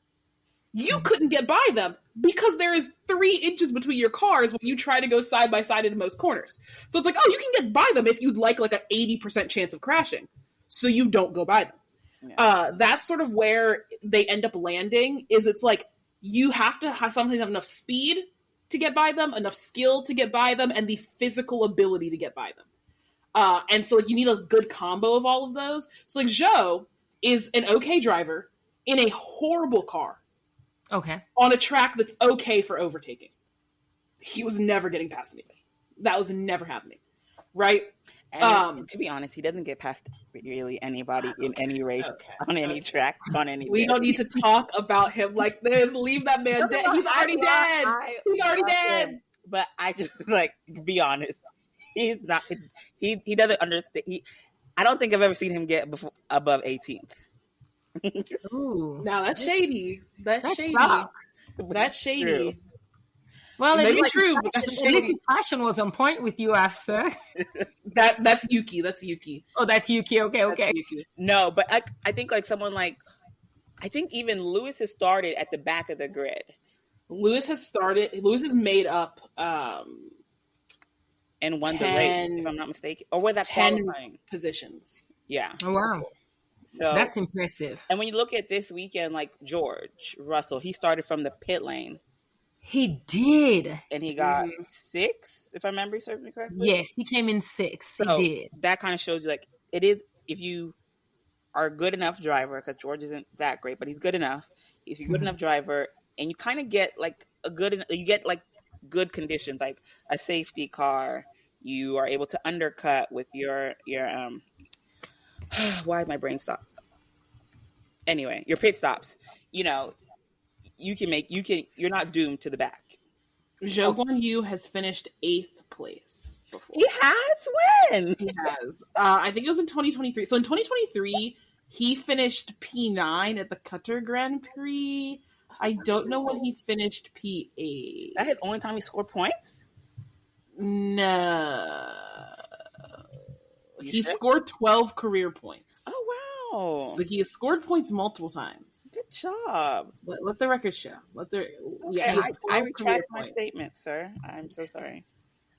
You couldn't get by them because there is 3 inches between your cars when you try to go side by side into most corners. So it's like, oh, you can get by them if you'd like an 80% chance of crashing. So you don't go by them. Yeah. That's sort of where they end up landing, is it's like you have to have something have enough speed to get by them, enough skill to get by them, and the physical ability to get by them. And so you need a good combo of all of those. So like Joe is an okay driver in a horrible car. Okay. On a track that's okay for overtaking. He was never getting past anybody. That was never happening. Right? And to be honest, he doesn't get past really anybody in any race, on any track, on any We don't need to talk about him like this. Leave that man dead. He's already dead. He's already dead. But I just, be honest. He's not, he doesn't understand. I don't think I've ever seen him get above 18th. Ooh. Now that's shady. That's shady. That's shady. True. Well, it is true. At least his passion was on point with you, AFSA. That's Yuki. That's Yuki. Oh, that's Yuki. Okay. Yuki. No, but I think someone I think even Lewis has started at the back of the grid. Lewis has made up and won the race, if I'm not mistaken. Or was that 10 qualifying positions. Yeah. Oh, wow. So that's impressive. And when you look at this weekend, George Russell, he started from the pit lane. He did. And he got 6, if I remember serving correctly. Yes, he came in 6. So he did. That kind of shows you, it is, if you are a good enough driver, because George isn't that great, but he's good enough. If you're a good enough driver, and you kind of get, good conditions, like a safety car, you are able to undercut with your why did my brain stop? Anyway, your pit stops. You're not doomed to the back. Zhou Guanyu has finished 8th place before. He has? When? He has. I think it was in 2023. So in 2023, he finished P9 at the Qatar Grand Prix. I don't know when he finished P8. That his only time he scored points? No. He scored 12 career points. Oh, wow. So he has scored points multiple times. Good job. Let the record show. I retract my statement, sir. I'm so sorry.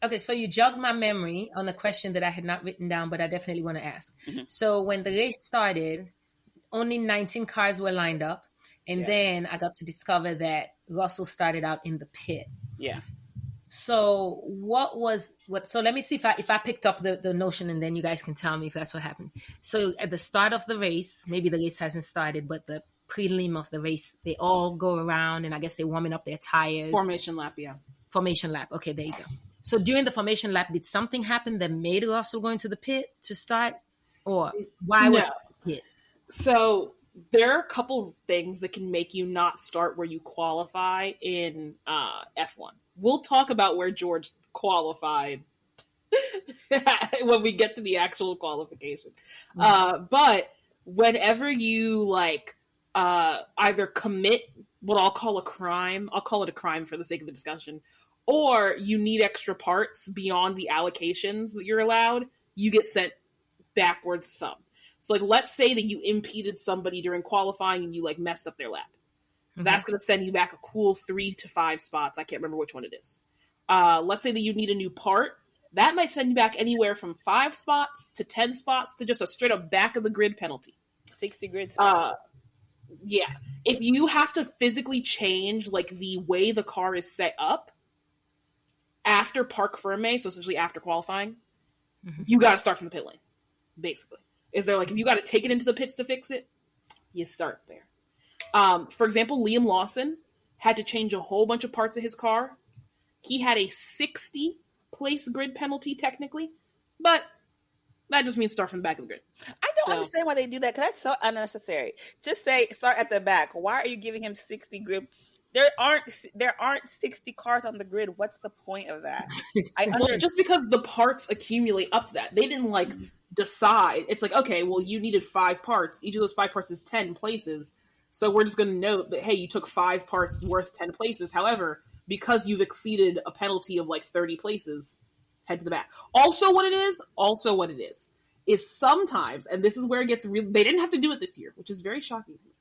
Okay, so you jogged my memory on a question that I had not written down, but I definitely want to ask. Mm-hmm. So when the race started, only 19 cars were lined up. And then I got to discover that Russell started out in the pit. Yeah. So so let me see if I picked up the notion, and then you guys can tell me if that's what happened. So at the start of the race, maybe the race hasn't started, but the prelim of the race, they all go around and I guess they're warming up their tires. Formation lap, yeah. Formation lap. Okay, there you go. So during the formation lap, did something happen that made Russell go into the pit to start? Or why was he hit? So there are a couple things that can make you not start where you qualify in F1. We'll talk about where George qualified when we get to the actual qualification. Mm-hmm. But whenever you either commit what I'll call a crime, I'll call it a crime for the sake of the discussion, or you need extra parts beyond the allocations that you're allowed, you get sent backwards some. So let's say that you impeded somebody during qualifying and you messed up their lap. That's going to send you back a cool 3 to 5 spots. I can't remember which one it is. Let's say that you need a new part. That might send you back anywhere from 5 spots to 10 spots to just a straight up back of the grid penalty. 60 grid spots. Yeah. If you have to physically change like the way the car is set up after parc fermé, so essentially after qualifying, you got to start from the pit lane, basically. Is there like, if you got to take it into the pits to fix it, you start there. For example, Liam Lawson had to change a whole bunch of parts of his car. He had a 60 place grid penalty technically, but that just means start from the back of the grid. I don't understand why they do that, because that's so unnecessary. Just say start at the back. Why are you giving him 60 grid? There aren't 60 cars on the grid. What's the point of that? Well, it's just because the parts accumulate up to that. They didn't like decide. It's like, okay, well, you needed 5 parts. Each of those 5 parts is 10 places. So we're just going to note that, hey, you took 5 parts worth 10 places. However, because you've exceeded a penalty of like 30 places, head to the back. Also what it is sometimes, and this is where it gets really, they didn't have to do it this year, which is very shocking to me.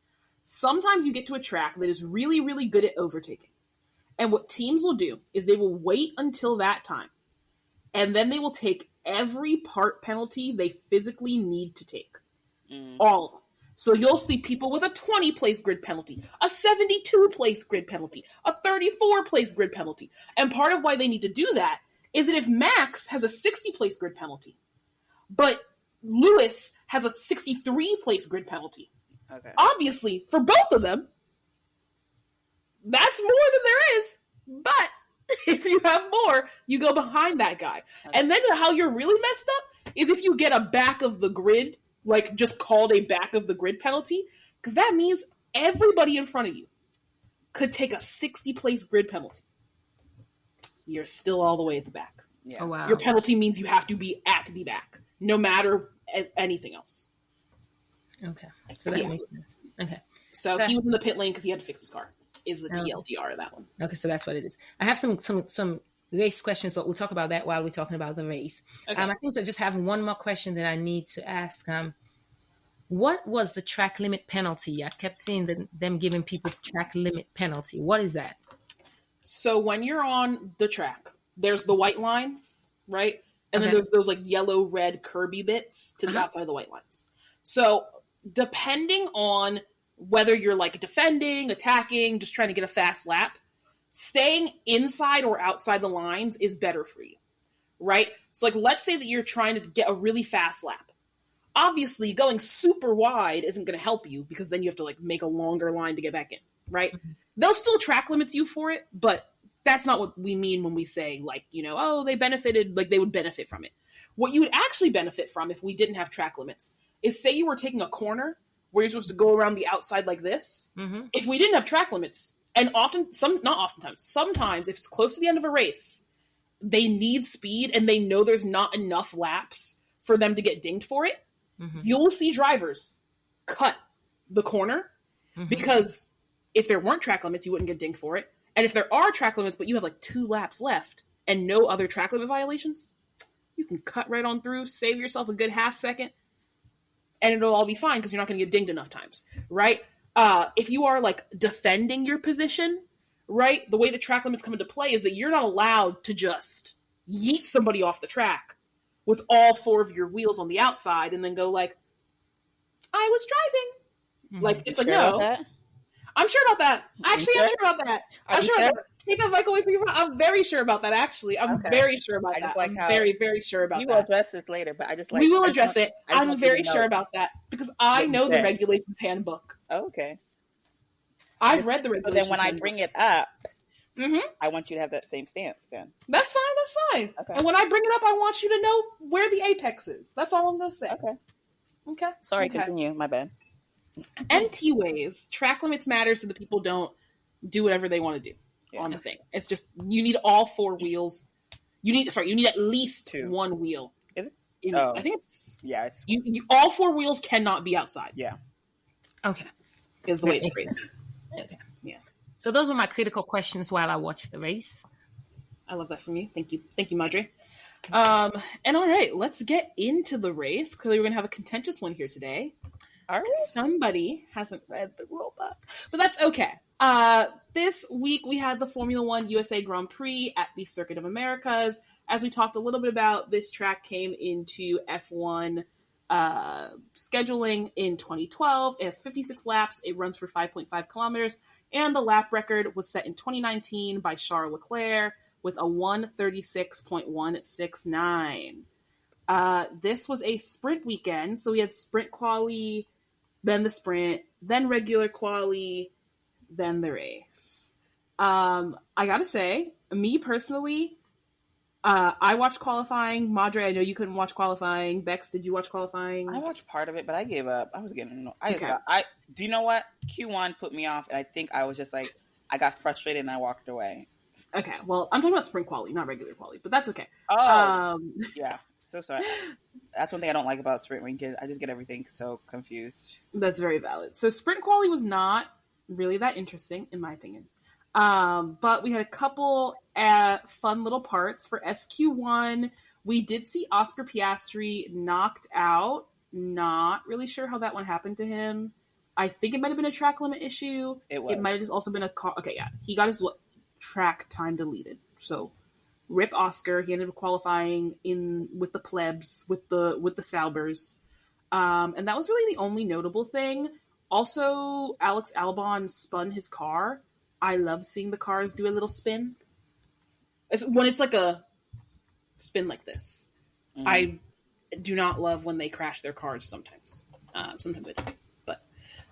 Sometimes you get to a track that is really, really good at overtaking. And what teams will do is they will wait until that time, and then they will take every part penalty they physically need to take. All of them. So you'll see people with a 20-place grid penalty, a 72-place grid penalty, a 34-place grid penalty. And part of why they need to do that is that if Max has a 60-place grid penalty, but Lewis has a 63-place grid penalty, obviously, for both of them, that's more than there is. But if you have more, you go behind that guy. And then how you're really messed up is if you get a back of the grid, like just called a back of the grid penalty, because that means everybody in front of you could take a 60-place grid penalty. You're still all the way at the back. Yeah. Oh, wow. Your penalty means you have to be at the back, no matter anything else. Okay. So that makes sense. Okay. So he was in the pit lane because he had to fix his car, is the TLDR of that one. Okay, so that's what it is. I have some race questions, but we'll talk about that while we're talking about the race. Okay. I think I just have one more question that I need to ask. What was the track limit penalty? I kept seeing them giving people track limit penalty. What is that? So when you're on the track, there's the white lines, right? And then there's those like yellow, red, curby bits to the outside of the white lines. So depending on whether you're like defending, attacking, just trying to get a fast lap, staying inside or outside the lines is better for you, right? So like, let's say that you're trying to get a really fast lap. Obviously, going super wide isn't going to help you because then you have to like make a longer line to get back in, right? Mm-hmm. They'll still track limits you for it, but that's not what we mean when we say like, you know, oh, they benefited, like they would benefit from it. What you would actually benefit from if we didn't have track limits is say you were taking a corner where you're supposed to go around the outside like this. Mm-hmm. If we didn't have track limits, and sometimes if it's close to the end of a race, they need speed and they know there's not enough laps for them to get dinged for it. Mm-hmm. You'll see drivers cut the corner because if there weren't track limits, you wouldn't get dinged for it. And if there are track limits, but you have like 2 laps left and no other track limit violations, you can cut right on through, save yourself a good half second, and it'll all be fine because you're not going to get dinged enough times, right? If you are like defending your position, right, the way the track limits come into play is that you're not allowed to just yeet somebody off the track with all 4 of your wheels on the outside and then go like, I was driving. Like, it's like, no. I'm sure about that. Actually, I'm sure about that. I'm sure about that. Take that mic away from your mouth. I'm very sure about that, actually. I'm very sure about that. I'm very, very sure about that. We will address this later, but I just like... We will address it. I'm very sure about that because I know the regulations handbook. Okay. I've read the regulations. So then when I bring it up, I want you to have that same stance then. That's fine. Okay. And when I bring it up, I want you to know where the apex is. That's all I'm going to say. Okay. Sorry, continue. My bad. NT ways, track limits matter so that people don't do whatever they want to do on the thing. It's just, you need all 4 wheels. You need at least 2. 1 wheel. Is it? I think it's... Yeah. You all 4 wheels cannot be outside. Yeah. Okay. Is the way it's phrased. Okay. Yeah. So those were my critical questions while I watched the race. I love that from you. Thank you, Madre. And all right, let's get into the race. Clearly, we're going to have a contentious one here today. Somebody hasn't read the rule book, but that's okay. This week we had the Formula One USA Grand Prix at the Circuit of Americas. As we talked a little bit about, this track came into F1 scheduling in 2012. It has 56 laps. It runs for 5.5 kilometers. And the lap record was set in 2019 by Charles Leclerc with a 1:36.169. This was a sprint weekend. So we had sprint quali, then the sprint, then regular quali, then the race. I gotta say, me personally, I watched qualifying. Madre, I know you couldn't watch qualifying. Bex, did you watch qualifying? I watched part of it, but I gave up. I was getting Okay. do you know what? Q1 put me off, and I think I was just like, I got frustrated and I walked away. Okay, well, I'm talking about sprint quali, not regular quali, but that's okay. Oh, yeah. So sorry. That's one thing I don't like about sprint weekend. I just get everything so confused. That's very valid. So sprint quali was not really that interesting, in my opinion. But we had a couple fun little parts for SQ1. We did see Oscar Piastri knocked out. Not really sure how that one happened to him. I think it might have been a track limit issue. It was. It might have just also been a car. Okay, yeah. He got his track time deleted. So rip Oscar. He ended up qualifying in with the plebs, with the Saubers. And that was really the only notable thing. Also, Alex Albon spun his car. I love seeing the cars do a little spin. When it's like a spin like this. Mm-hmm. I do not love when they crash their cars sometimes. Sometimes I do. But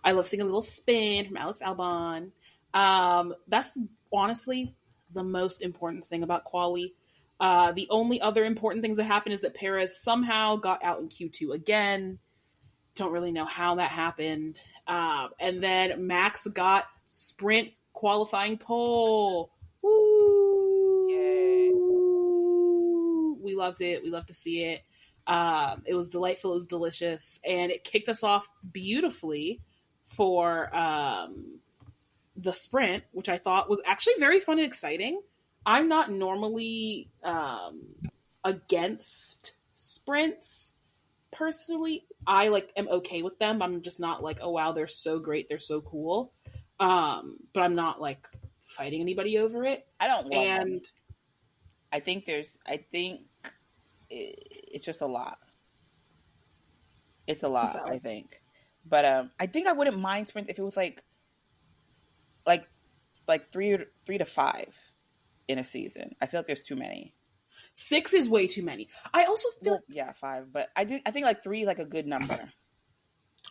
I love seeing a little spin from Alex Albon. That's honestly the most important thing about quali. The only other important things that happened is that Perez somehow got out in Q2 again. Don't really know how that happened. And then Max got sprint qualifying pole. Woo! Yay. We loved it. We loved to see it. It was delightful. It was delicious. And it kicked us off beautifully for the sprint, which I thought was actually very fun and exciting. I'm not normally against sprints. Personally, I am okay with them. I'm just not like, oh wow, they're so great, they're so cool. But I'm not fighting anybody over it. I don't want and them. I think it's just a lot. It's a lot, I think. But I think I wouldn't mind sprint if it was like 3 to 5 in a season. I feel like there's too many. 6 is way too many. I also feel 5, but I think 3 is a good number.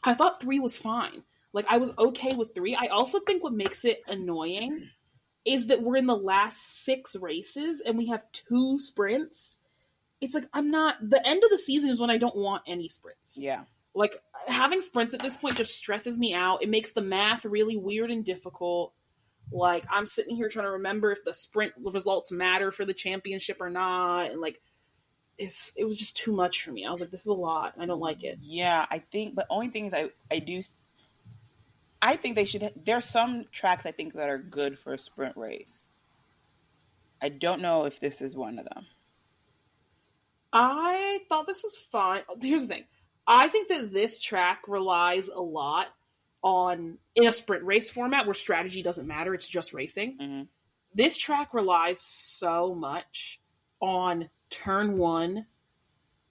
I thought 3 was fine. I was okay with 3. I also think what makes it annoying is that we're in the last 6 races and we have 2 sprints. It's the end of the season is when I don't want any sprints. Yeah. Having sprints at this point just stresses me out. It makes the math really weird and difficult. I'm sitting here trying to remember if the sprint results matter for the championship or not. And it was just too much for me. I was like, this is a lot. I don't like it. Yeah, I think, but only thing is I think they should, there's some tracks I think that are good for a sprint race. I don't know if this is one of them. I thought this was fun. Here's the thing. I think that this track relies a lot in a sprint race format where strategy doesn't matter, it's just racing. Mm-hmm. This track relies so much on turn 1,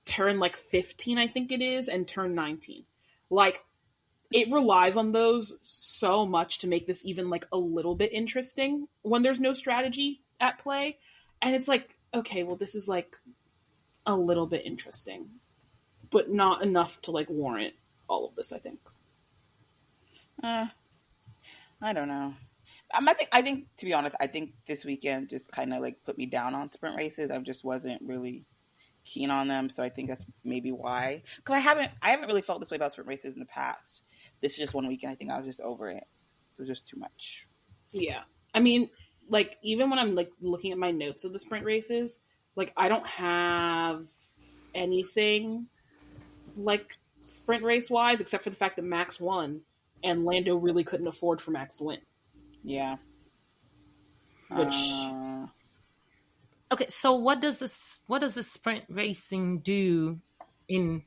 turn 15, I think it is, and turn 19. It relies on those so much to make this even a little bit interesting when there's no strategy at play. And it's okay, well, this is a little bit interesting, but not enough to warrant all of this, I think. I don't know. I think to be honest, I think this weekend just kind of put me down on sprint races. I just wasn't really keen on them, so I think that's maybe why. Because I haven't really felt this way about sprint races in the past. This is just one weekend. I think I was just over it. It was just too much. Yeah, I mean, even when I'm looking at my notes of the sprint races, I don't have anything sprint race wise except for the fact that Max won. And Lando really couldn't afford for Max to win. Yeah. Okay, so what does the sprint racing do in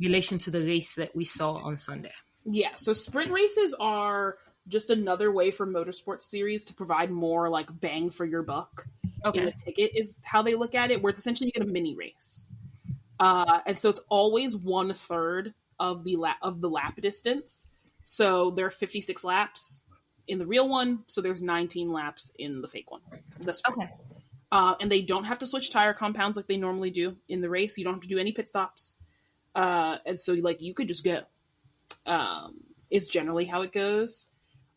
relation to the race that we saw on Sunday? Yeah, so sprint races are just another way for motorsports series to provide more like bang for your buck in the ticket is how they look at it, where it's essentially you get a mini race. And so it's always 1/3 of the lap distance. So there are 56 laps in the real one, so there's 19 laps in the fake one. The sprint. Okay. And they don't have to switch tire compounds like they normally do in the race. You don't have to do any pit stops. And so like you could just go. Is generally how it goes.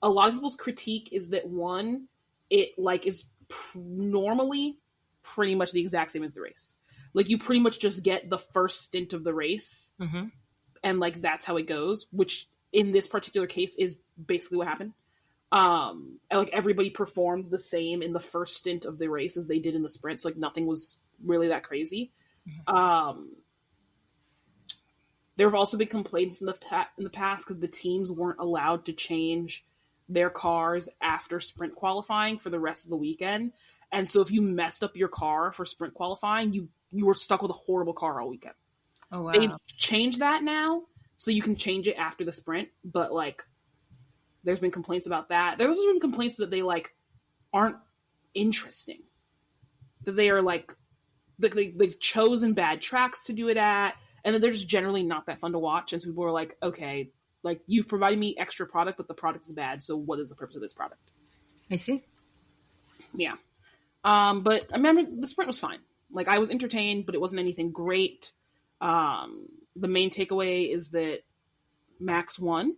A lot of people's critique is that one, it like is normally pretty much the exact same as the race. Like you pretty much just get the first stint of the race, and like that's how it goes. Which in this particular case is basically what happened. And like everybody performed the same in the first stint of the race as they did in the sprint. So like nothing was really that crazy. There have also been complaints in the past because the teams weren't allowed to change their cars after sprint qualifying for the rest of the weekend. And so if you messed up your car for sprint qualifying, you were stuck with a horrible car all weekend. Oh, wow. They changed that now, so you can change it after the sprint. But like, there's been complaints about that. There's also been complaints that they like aren't interesting. That they are like they've chosen bad tracks to do it at, and that they're just generally not that fun to watch. And so people are like, okay, like you've provided me extra product, but the product is bad. So what is the purpose of this product? I see. Yeah. But I remember the sprint was fine. Like I was entertained, but it wasn't anything great. The main takeaway is that Max won,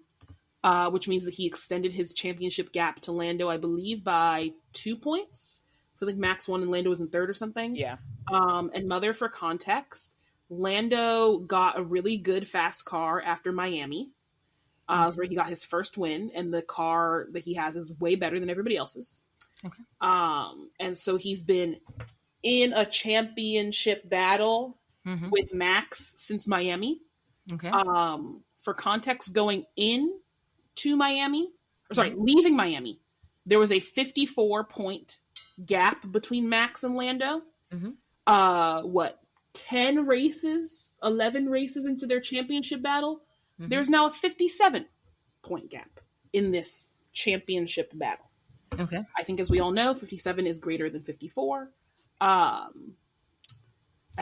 which means that he extended his championship gap to Lando, I believe, by 2 points. So I think Max won and Lando was in third or something. Yeah. And Mother, for context, Lando got a really good fast car after Miami, where he got his first win, and the car that he has is way better than everybody else's. Okay. And so he's been in a championship battle with Max since Miami. Okay. For context, going in to Miami, leaving Miami, there was a 54-point gap between Max and Lando. 11 races into their championship battle, there's now a 57-point gap in this championship battle. Okay. I think, as we all know, 57 is greater than 54. I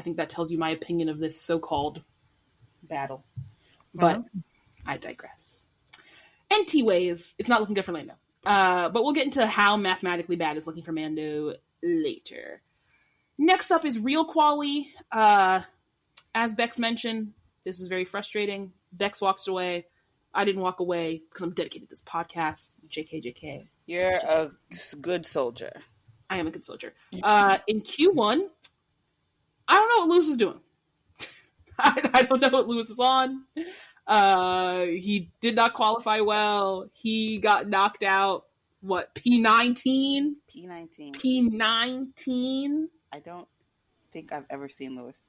think that tells you my opinion of this so-called battle. But I digress. Anyways, it's not looking good for Lando. But we'll get into how mathematically bad it's looking for Mando later. Next up is real quali. As Bex mentioned, this is very frustrating. Bex walked away. I didn't walk away because I'm dedicated to this podcast. JK. You're a good soldier. I am a good soldier. In Q1, I don't know what Lewis is doing. I don't know what Lewis is on. He did not qualify well. He got knocked out. What, P19? P19. I don't think I've ever seen Lewis.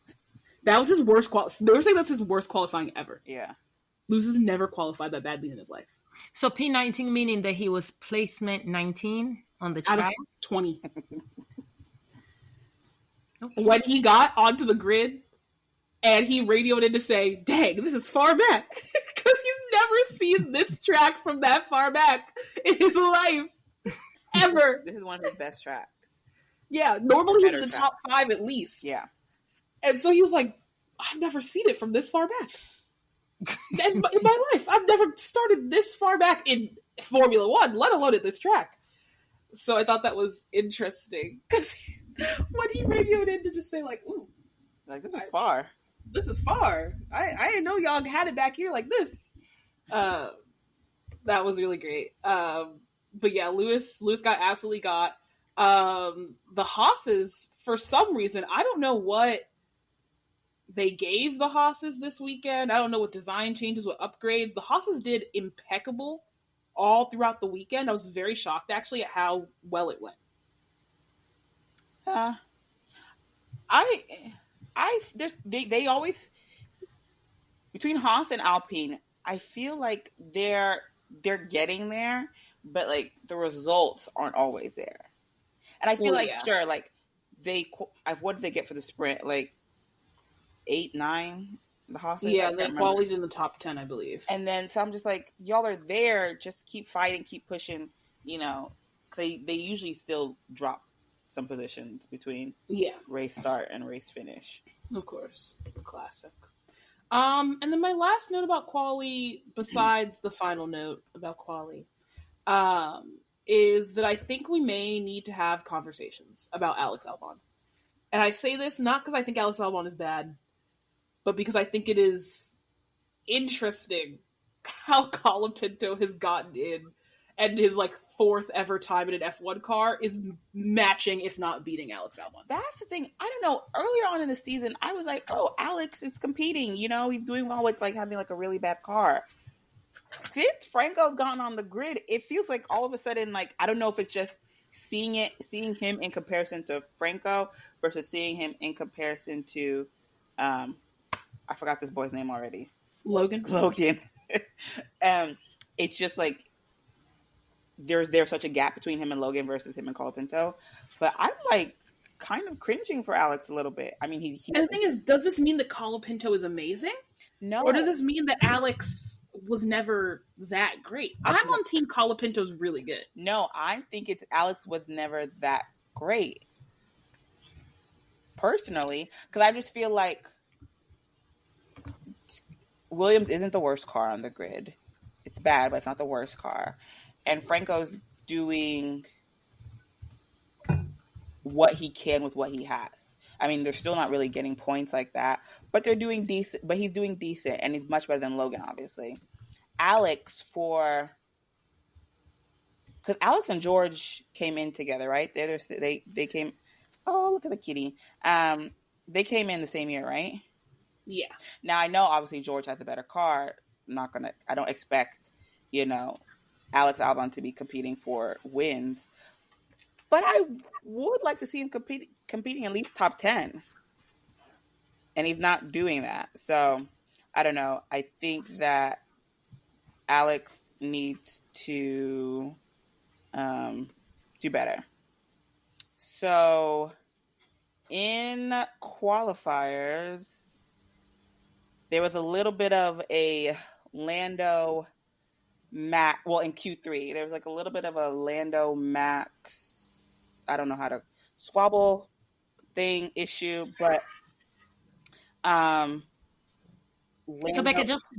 That was his worst They were saying that's his worst qualifying ever. Yeah. Lewis has never qualified that badly in his life. So P19 meaning that he was placement 19 on the track? Out of 20. Okay. When he got onto the grid and he radioed in to say, dang, this is far back. Because he's never seen this track from that far back in his life. Ever. This is one of his best tracks. Yeah, normally he's in the top 5 at least. Yeah. And so he was like, I've never seen it from this far back. In my life, I've never started this far back in Formula One, let alone at this track. So I thought that was interesting. Because when he radioed in to just say like, ooh. Like, this is far. This is far. I didn't know y'all had it back here like this. That was really great. But yeah, Lewis got absolutely got. The Haas's, for some reason, I don't know what they gave the Haas's this weekend. I don't know what design changes, what upgrades. The Haas's did impeccable all throughout the weekend. I was very shocked, actually, at how well it went. They always, between Haas and Alpine, I feel like they're getting there, but like the results aren't always there. And I feel sure, like what did they get for the sprint? Like 8, 9 The Haas. Yeah, and they qualified in the top 10, I believe. And then so I'm just like, y'all are there. Just keep fighting, keep pushing. They usually still drop some positions between race start and race finish. Of course, classic. And then my last note about quali, besides the final note about quali, is that I think we may need to have conversations about Alex Albon. And I say this not because I think Alex Albon is bad, but because I think it is interesting how Colapinto has gotten in, and his fourth ever time in an F1 car is matching, if not beating, Alex Albon. That's the thing. I don't know. Earlier on in the season, I was like, "Oh, Alex is competing. He's doing well with having a really bad car." Since Franco's gotten on the grid, it feels like all of a sudden, I don't know if it's just seeing him in comparison to Franco versus seeing him in comparison to, I forgot this boy's name already. Logan. It's just there's such a gap between him and Logan versus him and Colapinto. But I'm kind of cringing for Alex a little bit. I mean, he and the thing is, does this mean that Colapinto is amazing? No. Or does this mean that Alex was never that great? I'm on team Colapinto's really good. No, I think it's Alex was never that great. Personally, because I just feel like Williams isn't the worst car on the grid. It's bad, but it's not the worst car. And Franco's doing what he can with what he has. I mean, they're still not really getting points like that, but they're doing decent. But he's doing decent, and he's much better than Logan, obviously. Alex, because Alex and George came in together, right? They came. Oh, look at the kitty. They came in the same year, right? Yeah. Now I know obviously George has a better car. I don't expect, Alex Albon to be competing for wins. But I would like to see him competing at least top 10. And he's not doing that. So I don't know. I think that Alex needs to do better. So in qualifiers, there was a little bit of a Lando Max. Well, in Q3, there was a little bit of a Lando Max. I don't know how to squabble thing issue, but Lando, so Becca, just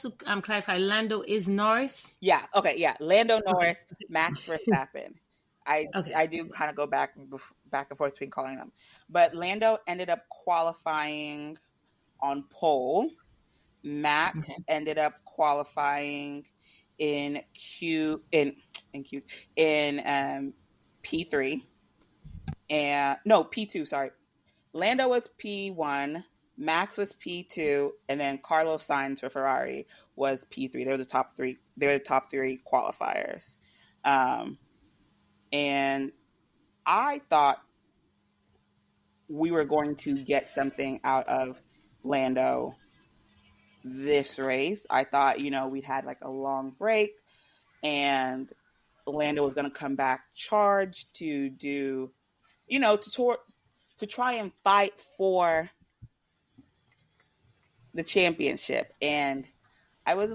to clarify, Lando is Norris. Yeah. Okay. Yeah. Lando Norris, okay. Max Verstappen. I do kind of go back and forth between calling them, but Lando ended up qualifying on pole. Max ended up qualifying in P3 and no P2. Sorry, Lando was P1, Max was P2, and then Carlos Sainz for Ferrari was P3. They were the top three. They were the top three qualifiers, and I thought we were going to get something out of Lando this race. I thought, we'd had a long break and Lando was going to come back charged to do, to try and fight for the championship. And I was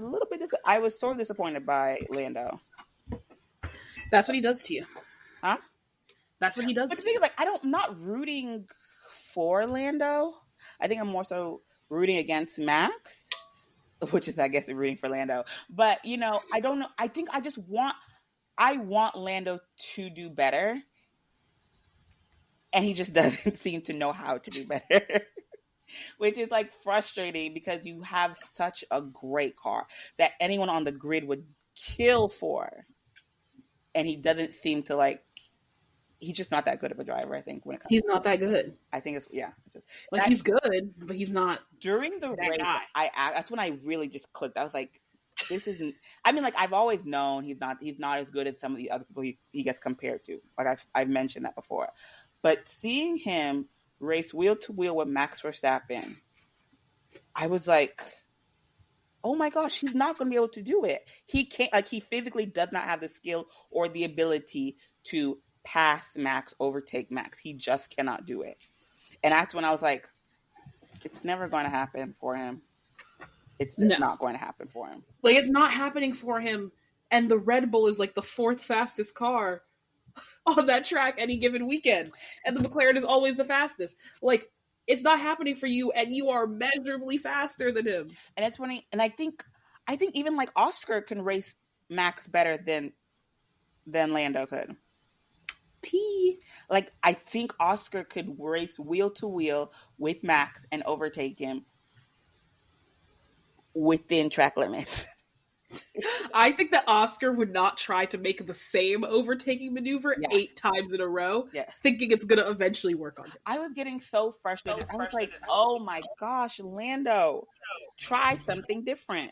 sort of disappointed by Lando. That's what he does to you. Huh? That's what he does. But the thing is, I'm not rooting for Lando. I think I'm more so rooting against Max, which is, I guess, rooting for Lando. But, I don't know. I think I want Lando to do better. And he just doesn't seem to know how to do better. Which is frustrating because you have such a great car that anyone on the grid would kill for. And he doesn't seem to he's just not that good of a driver, I think, when it comes he's not that good. I think it's he's good, but he's not during the race. That's when I really just clicked. I was like, this isn't. I mean, I've always known he's not as good as some of the other people he gets compared to. I've mentioned that before, but seeing him race wheel to wheel with Max Verstappen, I was like, oh my gosh, he's not going to be able to do it. He can't. He physically does not have the skill or the ability to pass Max, overtake Max. He just cannot do it. And that's when I was like, It's never going to happen for him. It's just not going to happen for him. Like, it's not happening for him. And the Red Bull is like the 4th fastest car on that track any given weekend. And the McLaren is always the fastest. Like, it's not happening for you, and you are measurably faster than him. And it's funny. And I think even like Oscar can race Max better than Lando could. Like, I think Oscar could race wheel to wheel with Max and overtake him within track limits. I think that Oscar would not try to make the same overtaking maneuver 8 times in a row, thinking it's going to eventually work on him. I was getting so frustrated. I was like, oh my gosh, Lando, try something different.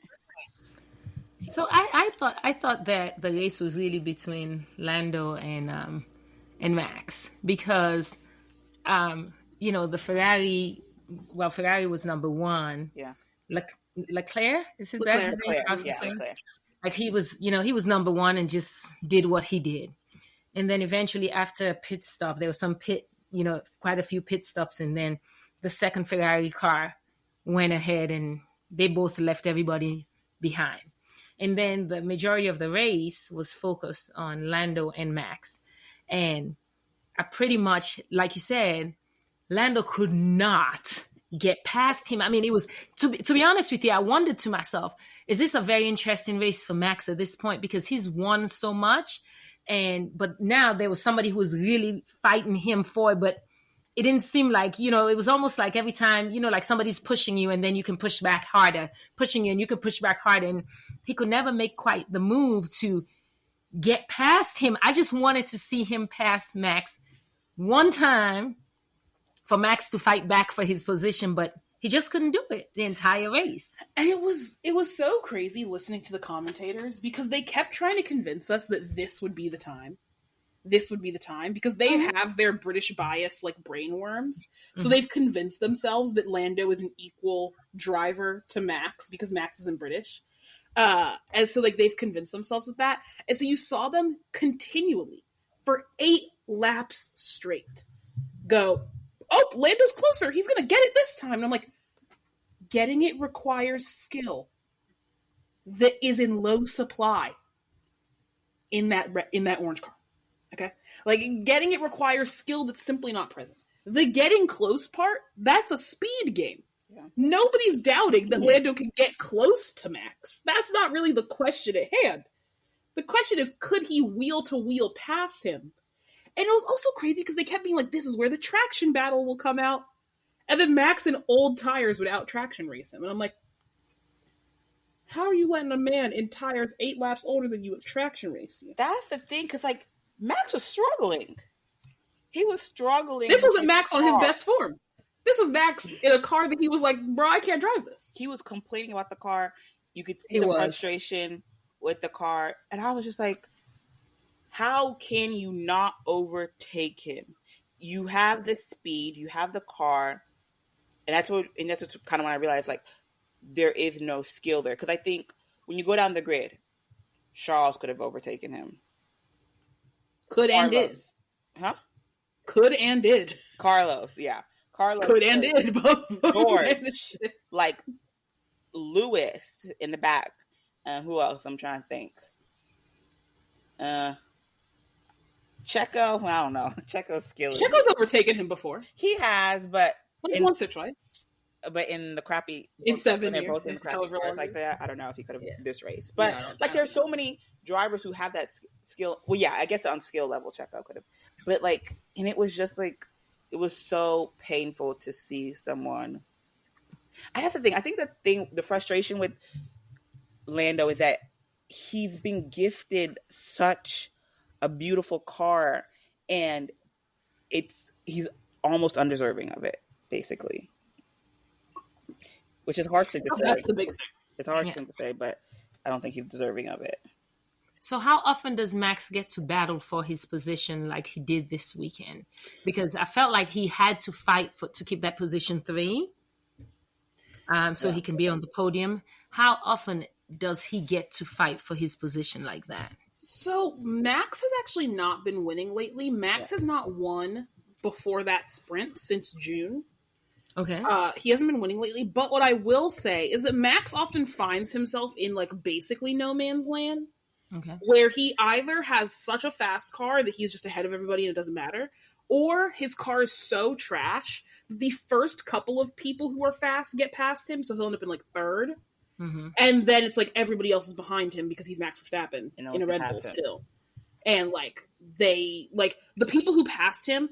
So I thought that the race was really between Lando and Max, because the Ferrari was number 1. Yeah. Leclerc, is his Leclerc, Leclerc. Like, he was number 1 and just did what he did. And then eventually, after a pit stop, there was quite a few pit stops, and then the second Ferrari car went ahead and they both left everybody behind. And then the majority of the race was focused on Lando and Max. And I pretty much, like you said, Lando could not get past him. I mean, it was, to be honest with you, I wondered to myself, is this a very interesting race for Max at this point? Because he's won so much. But now there was somebody who was really fighting him for it, but it didn't seem like, it was almost like every time, like somebody's pushing you and then you can push back harder, pushing you and you can push back harder. And he could never make quite the move to get past him. I just wanted to see him pass Max one time for Max to fight back for his position, but he just couldn't do it the entire race. And it was so crazy listening to the commentators, because they kept trying to convince us that this would be the time. This would be the time, because they have their British bias, like brainworms. So they've convinced themselves that Lando is an equal driver to Max because Max isn't British. And so like they've convinced themselves with that. And so you saw them continually for 8 laps straight go, oh, Lando's closer. He's going to get it this time. And I'm like, getting it requires skill that is in low supply in that orange car. Okay? Like, getting it requires skill that's simply not present. The getting close part, that's a speed game. Yeah. Nobody's doubting that Lando can get close to Max. That's not really the question at hand. The question is, could he wheel to wheel pass him? And it was also crazy because they kept being like, this is where the traction battle will come out. And then Max in old tires would out traction race him. And I'm like, how are you letting a man in tires 8 laps older than you at traction race you? That's the thing, because like Max was struggling. He was struggling. This wasn't Max on his best form. This was Max in a car that he was like, bro, I can't drive this. He was complaining about the car. You could see the frustration with the car. And I was just like, how can you not overtake him? You have the speed, you have the car. And that's what kind of when I realized, like, there is no skill there. Because I think when you go down the grid, Charles could have overtaken him. Could and did. Huh? Could and did. Carlos, yeah. Carlos could and did. George, like Lewis in the back. Who else? I'm trying to think. Checo, I don't know. Checo's skills. Checo's overtaken him before. He has, but once or twice. But in the crappy, in 7 years, both in the crappy cars like that. I don't know if he could have this race. But there's so many drivers who have that skill. Well, yeah, I guess on skill level, Checo could have. But like, and it was just like, it was so painful to see someone. That's the thing. I think the frustration with Lando is that he's been gifted such a beautiful car, and he's almost undeserving of it, basically. Which is hard to say. That's the big thing. It's hard to say, but I don't think he's deserving of it. So how often does Max get to battle for his position like he did this weekend? Because I felt like he had to fight to keep that position 3, so he can be on the podium. How often does he get to fight for his position like that? So Max has actually not been winning lately. Max has not won before that sprint since June. Okay. He hasn't been winning lately, but what I will say is that Max often finds himself in like basically no man's land, Okay. where he either has such a fast car that he's just ahead of everybody and it doesn't matter, or his car is so trash that the first couple of people who are fast get past him, so he'll end up in like third, and then it's like everybody else is behind him because he's Max Verstappen in a Red Bull still. And like the people who passed him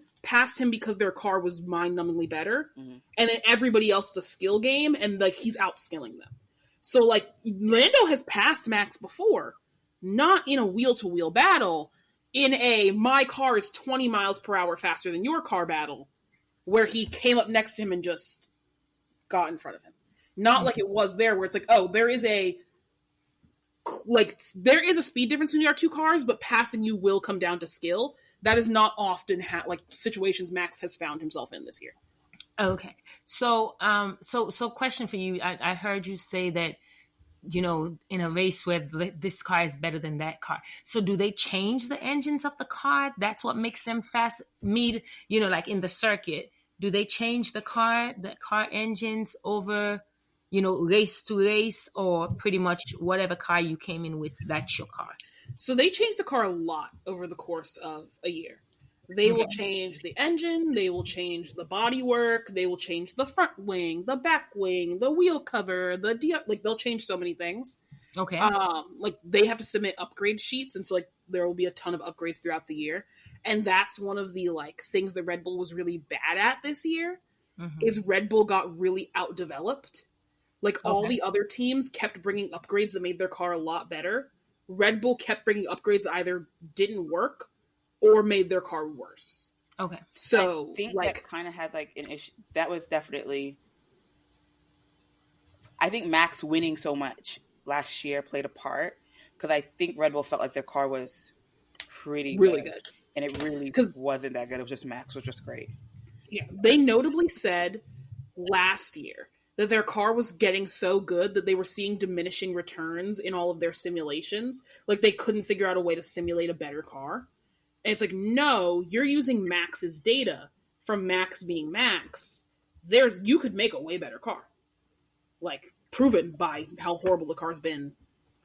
because their car was mind-numbingly better, and then everybody else the skill game, and like he's outskilling them. So like Lando has passed Max before, not in a wheel-to-wheel battle, in a my car is 20 miles per hour faster than your car battle, where he came up next to him and just got in front of him. Not like it was there where it's like, oh, there is a speed difference between our two cars, but passing you will come down to skill. That is not often situations Max has found himself in this year. Okay. So question for you. I heard you say that, you know, in a race where this car is better than that car. So do they change the engines of the car? That's what makes them fast. Like in the circuit, do they change the car engines over, you know, race to race, or pretty much whatever car you came in with, that's your car? So they change the car a lot over the course of a year. They will change the engine, they will change the bodywork, they will change the front wing, the back wing, the wheel cover, they'll change so many things. Okay. They have to submit upgrade sheets, and so like there will be a ton of upgrades throughout the year. And that's one of the like things that Red Bull was really bad at this year, is Red Bull got really outdeveloped. Like all the other teams kept bringing upgrades that made their car a lot better. Red Bull kept bringing upgrades that either didn't work or made their car worse. Okay. So I think that kind of had like an issue. That was definitely, I think Max winning so much last year played a part, because I think Red Bull felt like their car was really good. And it really wasn't that good. It was just Max, which was great. Yeah. They notably said last year that their car was getting so good that they were seeing diminishing returns in all of their simulations. Like they couldn't figure out a way to simulate a better car. And it's like, no, you're using Max's data from Max being Max. You could make a way better car. Like, proven by how horrible the car's been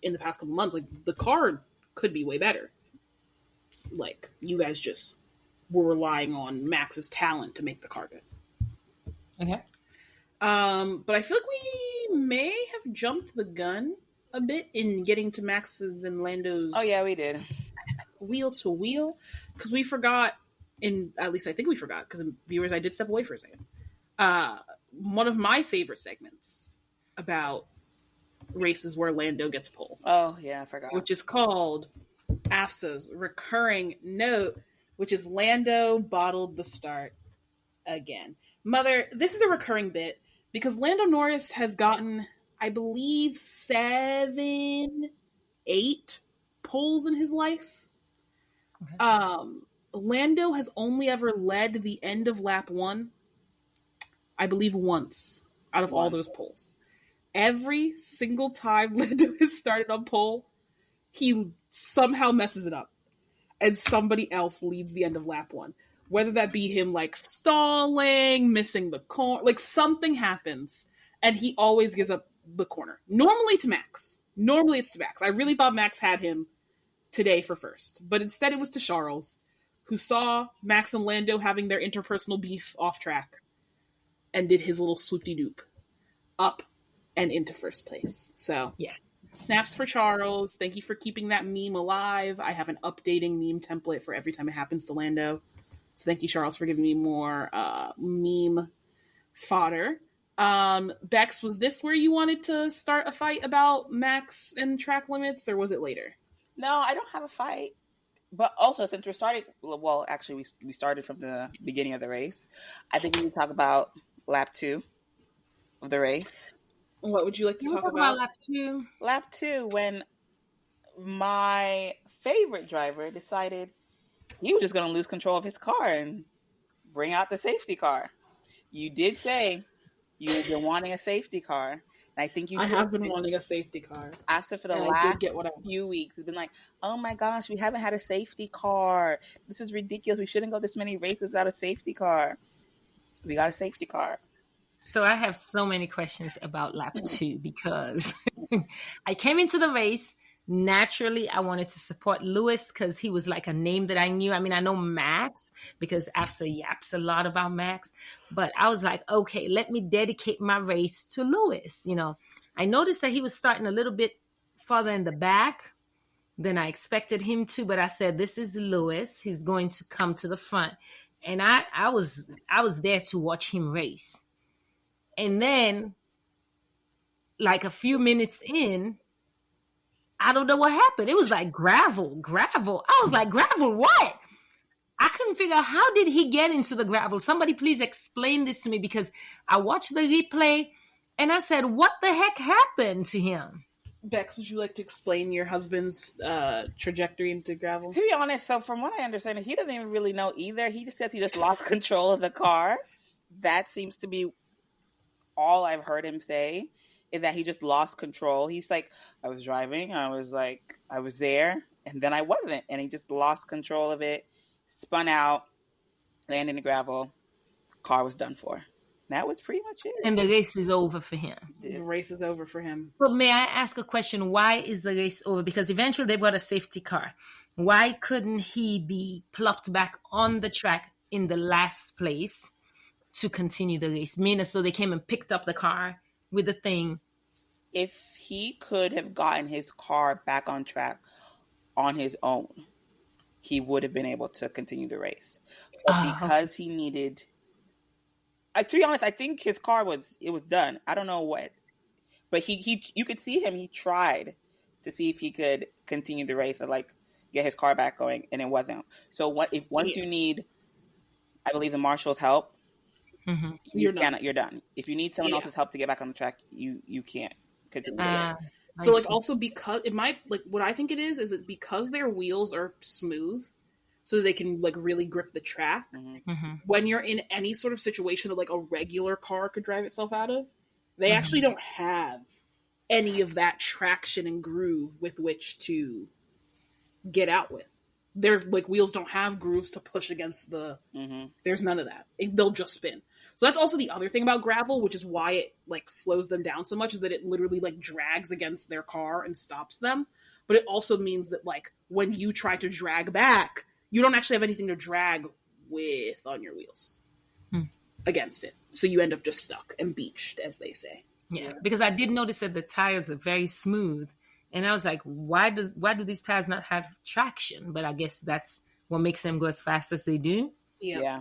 in the past couple months. Like, the car could be way better. Like, you guys just were relying on Max's talent to make the car good. Okay. But I feel like we may have jumped the gun a bit in getting to Max's and Lando's. Oh yeah, we did. Wheel to wheel, because we forgot. At least I think we forgot, because viewers, I did step away for a second. One of my favorite segments about races where Lando gets pole. Oh yeah, I forgot. Which is called AFSA's recurring note, which is Lando bottled the start again. Mother, this is a recurring bit because Lando Norris has gotten, I believe, 7, 8 poles in his life. Okay. Lando has only ever led the end of lap 1, I believe, once out of all those poles. Every single time Lando has started on pole, he somehow messes it up, and somebody else leads the end of lap 1. Whether that be him like stalling, missing the corner, like something happens, and he always gives up the corner. Normally it's to Max. I really thought Max had him today for first, but instead it was to Charles, who saw Max and Lando having their interpersonal beef off track and did his little swoop-de-doop up and into first place. So yeah, snaps for Charles. Thank you for keeping that meme alive. I have an updating meme template for every time it happens to Lando. So thank you, Charles, for giving me more meme fodder. Bex, was this where you wanted to start a fight about Max and track limits, or was it later? No, I don't have a fight. But also, since we're starting, well, actually, we started from the beginning of the race. I think we need to talk about lap 2 of the race. What would you like to talk about? Lap 2? Lap 2, when my favorite driver decided he was just going to lose control of his car and bring out the safety car. You did say you've been wanting a safety car. And I think I have been wanting a safety car. After for the last few weeks, it's been like, oh my gosh, we haven't had a safety car. This is ridiculous. We shouldn't go this many races without a safety car. We got a safety car. So I have so many questions about lap 2 because I came into the race. Naturally, I wanted to support Lewis because he was like a name that I knew. I mean, I know Max because AFSA yaps a lot about Max, but I was like, okay, let me dedicate my race to Lewis. I noticed that he was starting a little bit further in the back than I expected him to, but I said, this is Lewis. He's going to come to the front. And I was there to watch him race. And then, like a few minutes in, I don't know what happened. It was like gravel. I was like, gravel, what? I couldn't figure out, how did he get into the gravel? Somebody please explain this to me, because I watched the replay and I said, what the heck happened to him? Bex, would you like to explain your husband's trajectory into gravel? To be honest, so from what I understand, he doesn't even really know either. He just says he just lost control of the car. That seems to be all I've heard him say, is that he just lost control. He's like, I was driving, I was there, and then I wasn't. And he just lost control of it, spun out, landed in the gravel, car was done for. That was pretty much it. And the race is over for him. The race is over for him. But may I ask a question? Why is the race over? Because eventually they brought a safety car. Why couldn't he be plopped back on the track in the last place to continue the race? Meaning, so they came and picked up the car with the thing. If he could have gotten his car back on track on his own, he would have been able to continue the race. But because he needed... to be honest, I think his car was done. I don't know what, but you could see him. He tried to see if he could continue the race or like get his car back going, and it wasn't. So once you need, I believe, the marshal's help, you're done. If you need someone else's help to get back on the track, you can't continue the race. So like also because it might, like, what I think it is that because their wheels are smooth, so they can like really grip the track. When you're in any sort of situation that like a regular car could drive itself out of, they actually don't have any of that traction and groove with which to get out with. Their like wheels don't have grooves to push against the. There's none of that. They'll just spin. So that's also the other thing about gravel, which is why it like slows them down so much, is that it literally like drags against their car and stops them. But it also means that like when you try to drag back, you don't actually have anything to drag with on your wheels against it. So you end up just stuck and beached, as they say. Yeah, because I did notice that the tires are very smooth. And I was like, why do these tires not have traction? But I guess that's what makes them go as fast as they do. Yeah.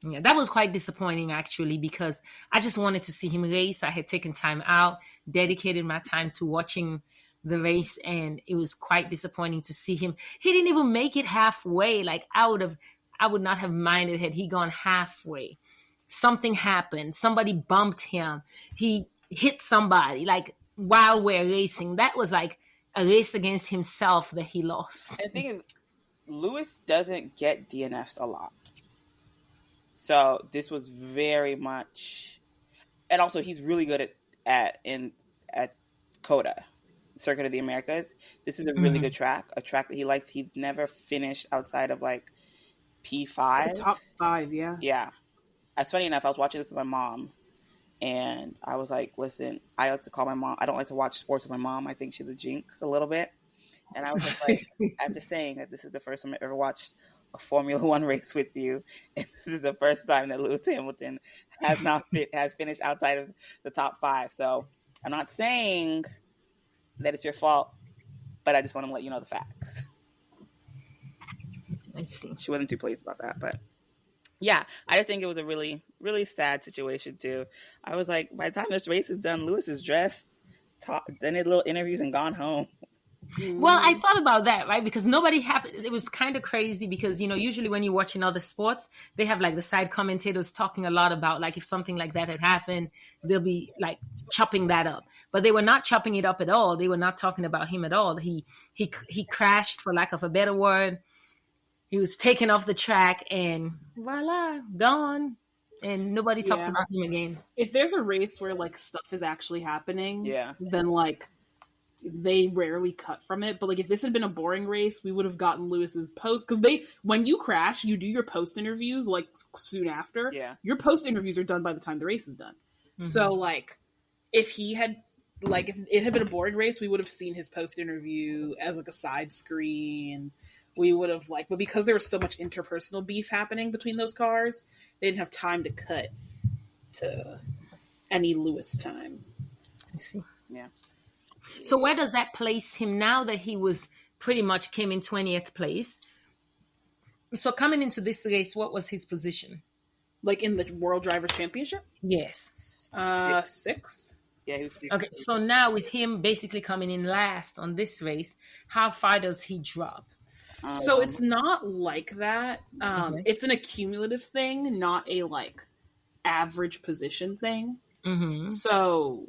Yeah, that was quite disappointing, actually, because I just wanted to see him race. I had taken time out, dedicated my time to watching the race, and it was quite disappointing to see him. He didn't even make it halfway. Like I would not have minded had he gone halfway. Something happened. Somebody bumped him. He hit somebody. Like while we're racing, that was like a race against himself that he lost. And the thing is, Lewis doesn't get DNFs a lot, so this was very much. And also, he's really good at COTA. Circuit of the Americas. This is a really good track, a track that he likes. He's never finished outside of like P5. The top 5, yeah. Yeah. It's funny enough, I was watching this with my mom, and I was like, listen, I like to call my mom. I don't like to watch sports with my mom. I think she's a jinx a little bit. And I was just like, I'm just saying that this is the first time I ever watched a Formula One race with you. And this is the first time that Lewis Hamilton has finished outside of the top 5. So I'm not saying that it's your fault, but I just want to let you know the facts. I see. She wasn't too pleased about that, but yeah, I just think it was a really, really sad situation too. I was like, by the time this race is done, Lewis is dressed, done his little interviews, and gone home. Well, I thought about that, right? Because it was kind of crazy because, usually when you watch in other sports, they have like the side commentators talking a lot about like if something like that had happened, they'll be like chopping that up. But they were not chopping it up at all. They were not talking about him at all. He crashed, for lack of a better word. He was taken off the track and voila, gone. And nobody talked about him again. If there's a race where like stuff is actually happening, then like they rarely cut from it. But like if this had been a boring race, we would have gotten Lewis's post, because when you crash, you do your post interviews like soon after. Yeah. Your post interviews are done by the time the race is done. So like if he had like if it had been a boring race, we would have seen his post interview as like a side screen. We would have like, but because there was so much interpersonal beef happening between those cars, they didn't have time to cut to any Lewis time. I see. Yeah. So where does that place him now that he was pretty much came in 20th place? So coming into this race, what was his position? Like in the World Drivers' Championship? Yes. 6th. Yeah. He was Okay, so now with him basically coming in last on this race, how far does he drop? So it's not like that. It's an accumulative thing, not a like average position thing. So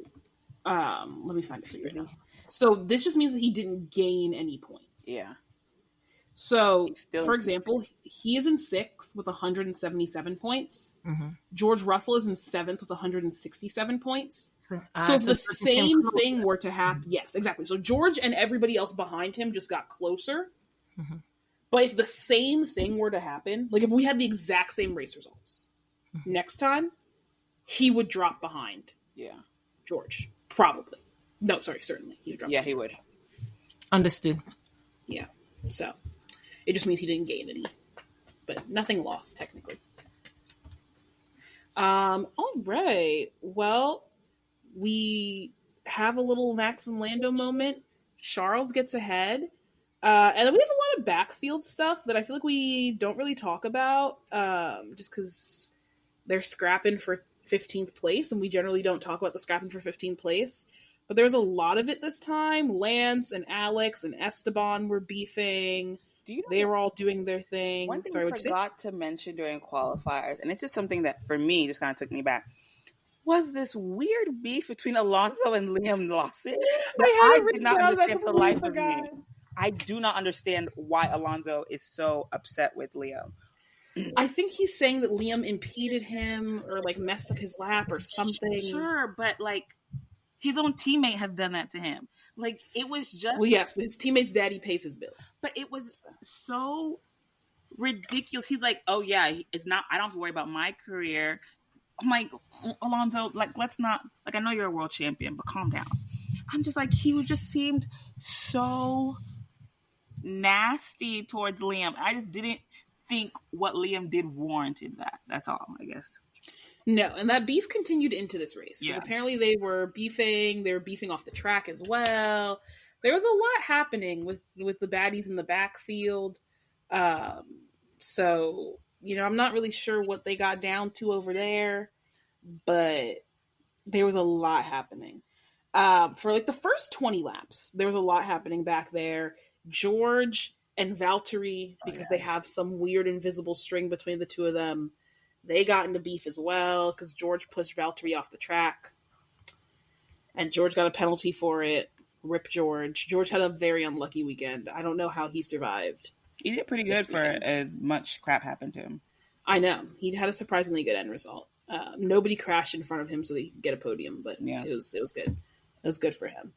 let me find it for you now. So this just means that he didn't gain any points. Yeah. So, for example, he is in 6th with 177 points. George Russell is in 7th with 167 points. So if the same thing were to happen, yes, exactly. So George and everybody else behind him just got closer. But if the same thing were to happen, like if we had the exact same race results next time, he would drop behind. Yeah. George, probably. No, sorry, certainly he would drop. Yeah, he would. Understood. Yeah. So it just means he didn't gain any, but nothing lost technically. All right. Well, we have a little Max and Lando moment. Charles gets ahead. And then we have a lot of backfield stuff that I feel like we don't really talk about, just because they're scrapping for 15th place, and we generally don't talk about the scrapping for 15th place. But there's a lot of it this time. Lance and Alex and Esteban were beefing. They were all doing their thing. One thing I forgot to mention during qualifiers, and it's just something that for me just kind of took me back, was this weird beef between Alonso and Liam Lawson. I did not understand for the life of me. I do not understand why Alonso is so upset with Liam. I think he's saying that Liam impeded him or like messed up his lap or something. Sure, but like his own teammate has done that to him. Like it was just well, yes, but his teammate's daddy pays his bills. But it was so ridiculous. He's like, "Oh yeah, it's not. I don't have to worry about my career." I'm like, Alonso, like let's not. Like I know you're a world champion, but calm down. I'm just like he just seemed so nasty towards Liam. I just didn't think what Liam did warranted that. That's all, I guess. No, and that beef continued into this race. Because apparently they were beefing off the track as well. There was a lot happening with the baddies in the backfield. So, I'm not really sure what they got down to over there, but there was a lot happening. For like the first 20 laps, there was a lot happening back there. George and Valtteri, because they have some weird invisible string between the two of them, they got into beef as well because George pushed Valtteri off the track. And George got a penalty for it. Rip George. George had a very unlucky weekend. I don't know how he survived. He did pretty good for as much crap happened to him. I know. He had a surprisingly good end result. Nobody crashed in front of him so that he could get a podium, but it was good. It was good for him.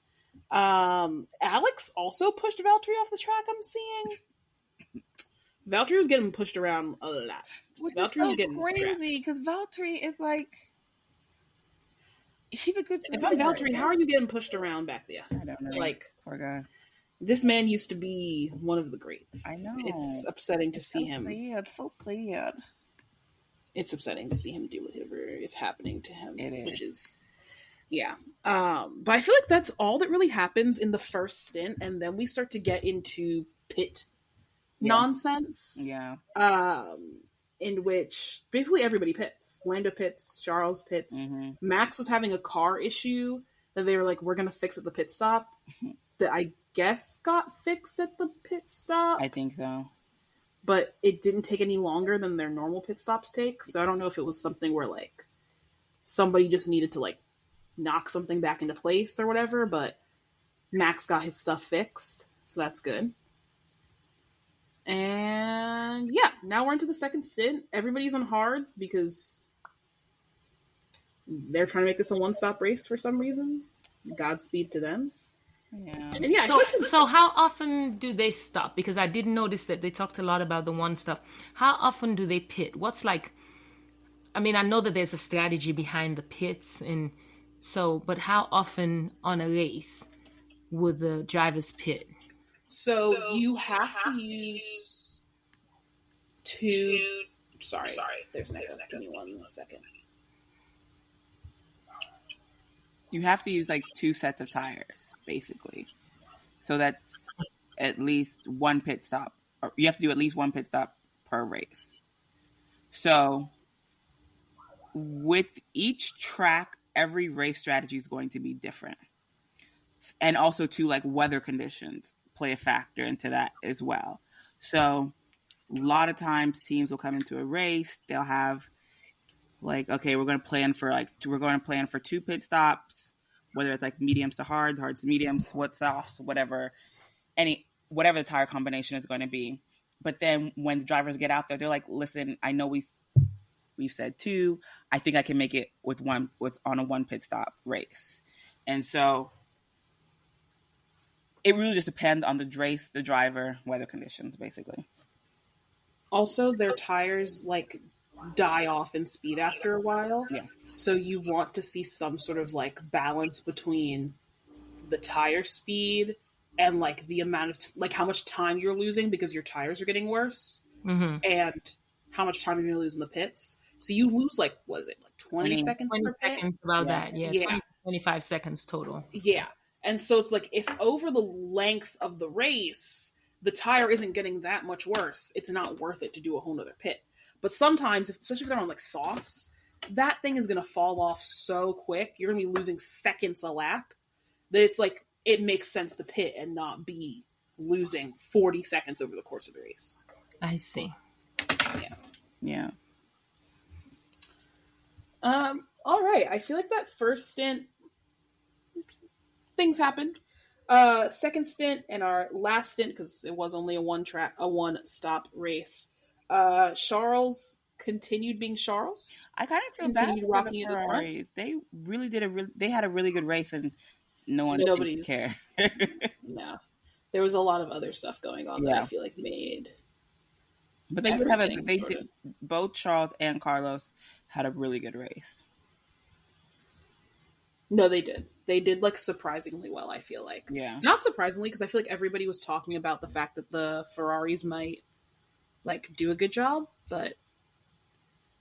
Alex also pushed Valtteri off the track, I'm seeing. Valtteri was getting pushed around a lot. Valtteri was getting crazy because Valtteri is like he's a good If I'm Valtteri, how are you getting pushed around back there? I don't know. Like, poor guy. This man used to be one of the greats. I know. It's upsetting to see him. So sad. It's upsetting to see him do whatever is happening to him. It is. Which is, yeah. But I feel like that's all that really happens in the first stint, and then we start to get into pit nonsense. Yeah. In which basically everybody pits. Lando pits, Charles pits. Mm-hmm. Max was having a car issue that they were like, we're going to fix at the pit stop. That I guess got fixed at the pit stop. I think so. But it didn't take any longer than their normal pit stops take. So I don't know if it was something where like somebody just needed to like knock something back into place or whatever. But Max got his stuff fixed. So that's good. And yeah, now we're into the second stint. Everybody's on hards because they're trying to make this a one-stop race for some reason. Godspeed to them. Yeah. And yeah, So how often do they stop? Because I did notice that they talked a lot about the one stop. How often do they pit? What's like? I mean, I know that there's a strategy behind the pits, and so, but how often on a race would the drivers pit? so you have to use two. Sorry, there's an echo. Give me 1 second. You have to use like 2 sets of tires, basically. So that's at least one pit stop. Or you have to do at least one pit stop per race. So with each track, every race strategy is going to be different. And also too, like weather conditions play a factor into that as well. So a lot of times teams will come into a race, they'll have like, okay, we're going to plan for 2 pit stops, whether it's like mediums to hards to mediums, wet softs, whatever the tire combination is going to be. But then when the drivers get out there, they're like, listen, I know we've said 2. I think I can make it on a 1 pit stop race. And so it really just depends on the race, the driver, weather conditions, basically. Also, their tires like die off in speed after a while. Yeah. So you want to see some sort of like balance between the tire speed and like the amount of like how much time you're losing because your tires are getting worse, and how much time you're going to lose in the pits. So you lose like, what is it, like 20 seconds 20 per pit? seconds, about that. Yeah, 20 to 25 seconds total. Yeah. And so it's like if over the length of the race, the tire isn't getting that much worse, it's not worth it to do a whole nother pit. But sometimes, especially if they're on like softs, that thing is going to fall off so quick. You're going to be losing seconds a lap that it's like it makes sense to pit and not be losing 40 seconds over the course of the race. I see. Yeah. All right. I feel like that first stint, things happened. Second stint and our last stint, because it was only a one stop race. Charles continued being Charles. I kind of feel bad for the Ferraris. They really they had a really good race, and nobody cared. No, there was a lot of other stuff going on that I feel like made. But both Charles and Carlos had a really good race. No, they did. They did like surprisingly well, I feel like. Yeah. Not surprisingly, because I feel like everybody was talking about the fact that the Ferraris might like do a good job, but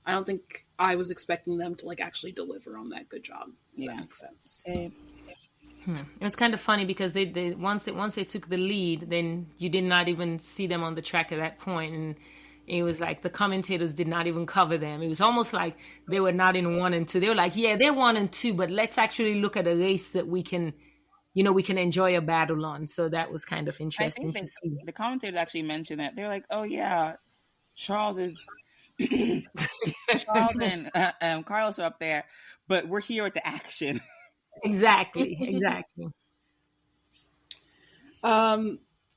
I don't think I was expecting them to like actually deliver on that good job. If that makes sense. It was kind of funny because they once they took the lead, then you did not even see them on the track at that point, and it was like the commentators did not even cover them. It was almost like they were not in 1 and 2. They were like, yeah, they're 1 and 2, but let's actually look at a race that we can enjoy a battle on. So that was kind of interesting to see. The commentators actually mentioned that. They're like, oh yeah, Charles and Carlos are up there, but we're here at the action. Exactly.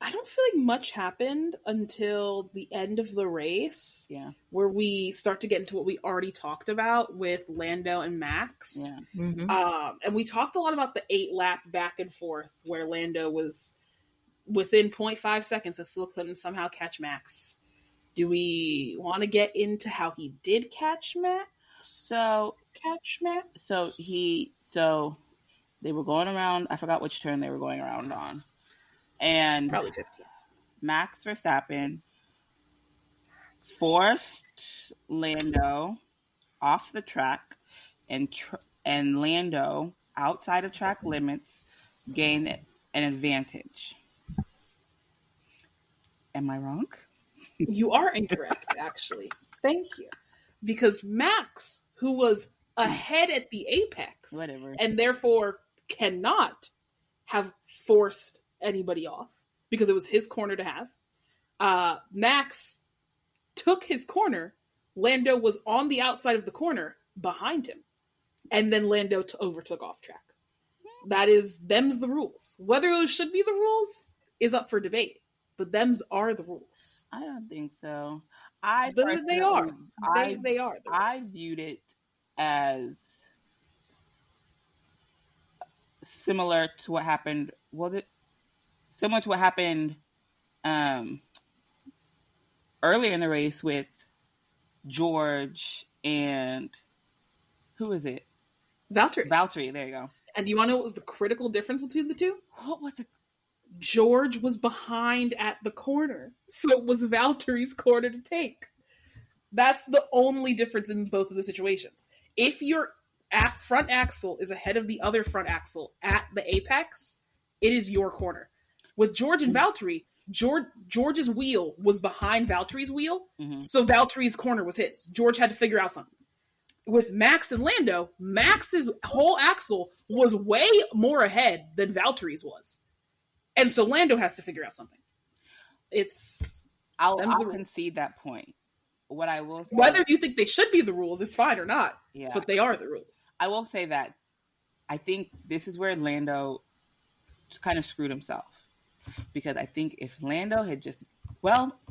I don't feel like much happened until the end of the race. Yeah. Where we start to get into what we already talked about with Lando and Max. Yeah. Mm-hmm. And we talked a lot about the 8-lap back and forth where Lando was within 0.5 seconds and still couldn't somehow catch Max. Do we want to get into how he did catch Max? So they were going around, I forgot which turn they were going around on. And probably 15. Max Verstappen forced Lando off the track, and Lando, outside of track limits, gained an advantage. Am I wrong? You are incorrect, actually. Thank you. Because Max, who was ahead at the apex, and therefore cannot have forced anybody off because it was his corner to have. Max took his corner. Lando was on the outside of the corner behind him. And then Lando overtook off track. Them's the rules. Whether those should be the rules is up for debate. But them's are the rules. I don't think so. They are. They are. I viewed it as similar to what happened similar to what happened earlier in the race with George and who is it? Valtteri. There you go. And do you want to know what was the critical difference between the two? What was it? George was behind at the corner, so it was Valtteri's corner to take. That's the only difference in both of the situations. If your front axle is ahead of the other front axle at the apex, it is your corner. With George and Valtteri, George's wheel was behind Valtteri's wheel, so Valtteri's corner was his. George had to figure out something. With Max and Lando, Max's whole axle was way more ahead than Valtteri's was. And so Lando has to figure out something. I'll concede that point. What I will say, whether you think they should be the rules is fine or not, but they are the rules. I will say that I think this is where Lando just kind of screwed himself. Because I think if Lando had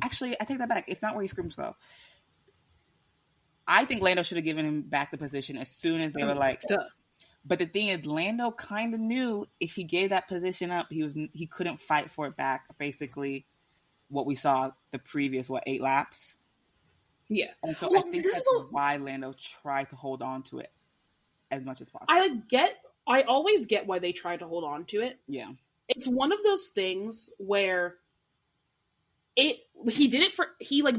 actually, I take that back. It's not where he screwed himself. I think Lando should have given him back the position as soon as they were like, duh. But the thing is, Lando kind of knew if he gave that position up, he couldn't fight for it back. Basically, what we saw the previous 8 laps. Yeah, and so I think that's why Lando tried to hold on to it as much as possible. I always get why they tried to hold on to it. Yeah, it's one of those things where he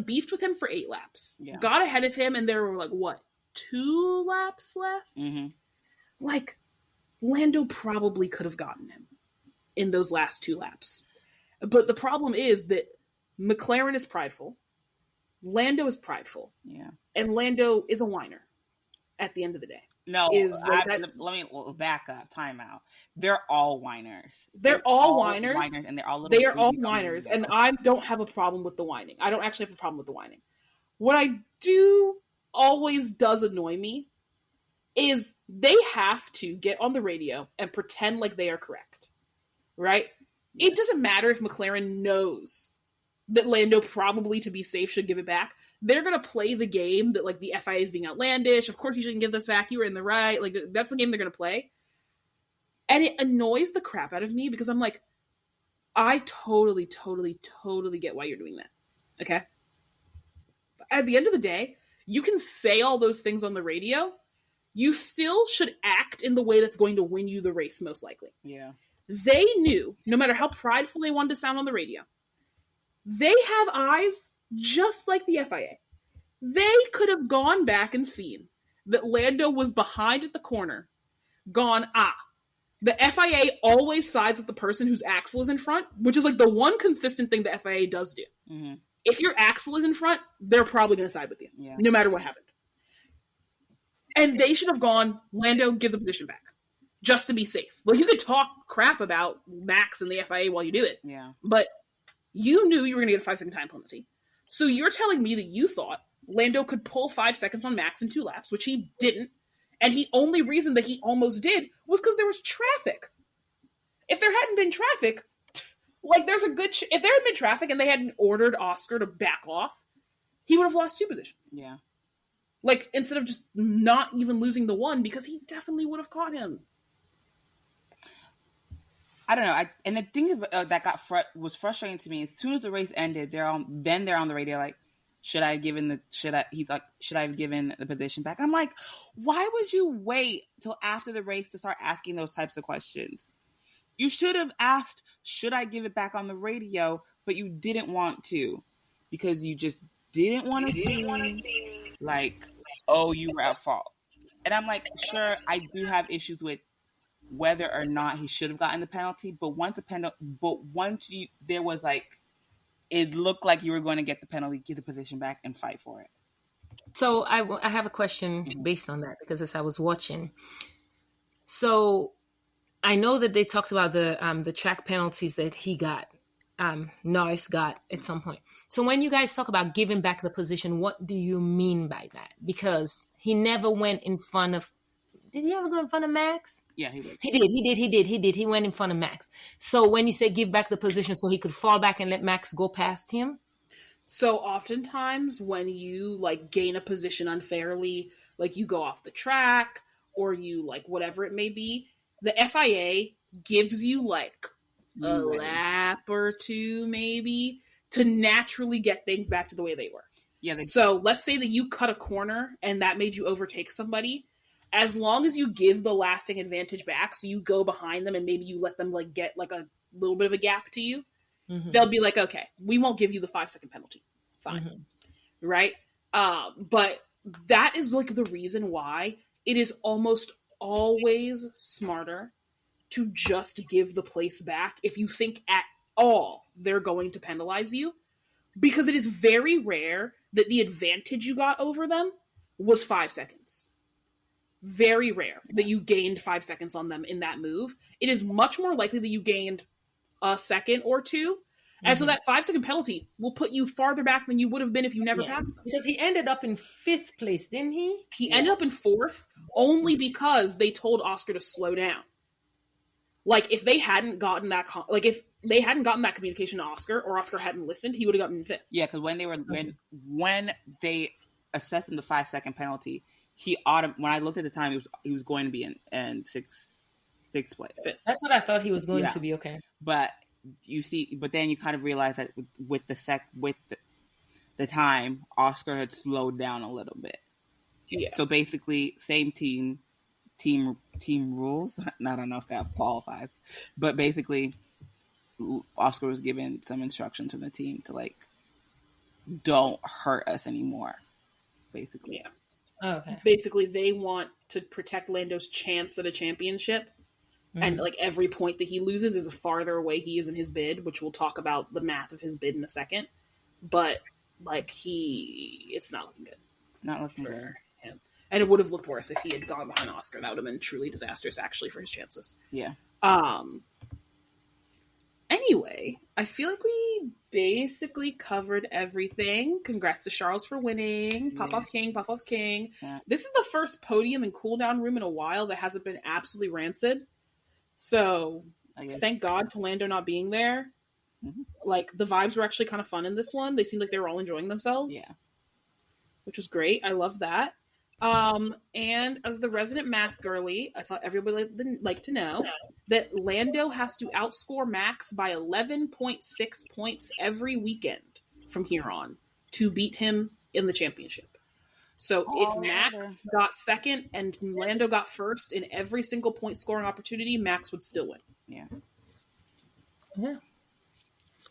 beefed with him for 8 laps. Yeah, got ahead of him, and there were 2 laps left. Mm-hmm. Lando probably could have gotten him in those last 2 laps. But the problem is that McLaren is prideful. Lando is prideful. Yeah. And Lando is a whiner at the end of the day. No, let me back up. Time out. They're all whiners. They're all whiners. And they're all whiners. And I don't have a problem with the whining. I don't actually have a problem with the whining. What I do always does annoy me is they have to get on the radio and pretend like they are correct. Right? Yeah. It doesn't matter if McLaren knows that Lando probably, to be safe, should give it back. They're going to play the game that, the FIA is being outlandish. Of course you shouldn't give this back. You were in the right. That's the game they're going to play. And it annoys the crap out of me because I'm like, I totally, totally, totally get why you're doing that. Okay? At the end of the day, you can say all those things on the radio. You still should act in the way that's going to win you the race, most likely. Yeah. They knew, no matter how prideful they wanted to sound on the radio, they have eyes just like the FIA. They could have gone back and seen that Lando was behind at the corner, gone, the FIA always sides with the person whose axle is in front, which is the one consistent thing the FIA does do. Mm-hmm. If your axle is in front, they're probably going to side with you, no matter what happened. And they should have gone, Lando, give the position back, just to be safe. You could talk crap about Max and the FIA while you do it. Yeah. But you knew you were going to get a 5-second time penalty. So you're telling me that you thought Lando could pull 5 seconds on Max in 2 laps, which he didn't. And the only reason that he almost did was because there was traffic. If there hadn't been traffic, there's a good... if there had been traffic and they hadn't ordered Oscar to back off, he would have lost 2 positions. Yeah. Instead of just not even losing the 1, because he definitely would have caught him. I don't know. And the thing that was frustrating to me, as soon as the race ended, they're on the radio should I have given the position back? I'm like, why would you wait till after the race to start asking those types of questions? You should have asked, should I give it back on the radio? But you didn't want to because you just didn't want to seem oh, you were at fault. And I'm like, sure, I do have issues with whether or not he should have gotten the penalty, but once there was it looked like you were going to get the penalty, get the position back, and fight for it. So I have a question based on that, because as I was watching, so I know that they talked about the track penalties that he got, Norris got at some point. So when you guys talk about giving back the position, what do you mean by that? Because he never went in front of... Did he ever go in front of Max? Yeah, he did. He did. He went in front of Max. So when you say give back the position so he could fall back and let Max go past him? So oftentimes when you gain a position unfairly, you go off the track or you whatever it may be, the FIA gives you a lap or two, maybe, to naturally get things back to the way they were. Yeah. So let's say that you cut a corner and that made you overtake somebody. As long as you give the lasting advantage back, so you go behind them and maybe you let them like get like a little bit of a gap to you, they'll be like, okay, we won't give you the 5-second penalty. Fine. Right? But that is like the reason why it is almost always smarter to just give the place back if you think at all they're going to penalize you. Because it is very rare that the advantage you got over them was 5 seconds. Very rare that you gained 5 seconds on them in that move. It is much more likely that you gained a second or two. And so that 5-second penalty will put you farther back than you would have been if you never passed them. Because he ended up in 5th place, didn't he? He ended up in 4th only because they told Oscar to slow down. Like, if they hadn't gotten that, if they hadn't gotten that communication to Oscar, or Oscar hadn't listened, he would have gotten in 5th. Yeah, because when they assessed him the 5-second penalty, when I looked at the time, he was going to be in 6th place. 5th. That's what I thought he was going to be. Okay, but then you kind of realize that with the time, Oscar had slowed down a little bit. Yeah. So basically, same team rules. I don't know if that qualifies, but basically, Oscar was given some instructions from the team to like, don't hurt us anymore. Basically, yeah. Oh, okay. Basically, they want to protect Lando's chance at a championship, and like every point that he loses is a farther away he is in his bid, which we'll talk about the math of his bid in a second. But like it's not looking good. It's not looking for good. him, and it would have looked worse if he had gone behind Oscar. That would have been truly disastrous, actually, for his chances. Yeah. Anyway, I feel like we basically covered everything. Congrats to Charles for winning. Pop off king, pop off king. Yeah. This is the first podium and cool down room in a while that hasn't been absolutely rancid. So thank God to Lando not being there. Mm-hmm. Like, the vibes were actually kind of fun in this one. They seemed like they were all enjoying themselves. Yeah. Which was great. I love that. And as the resident math girly, I thought everybody would like to know that Lando has to outscore Max by 11.6 points every weekend from here on to beat him in the championship. So if Max got second and Lando got first in every single point scoring opportunity, Max would still win. Yeah. Yeah.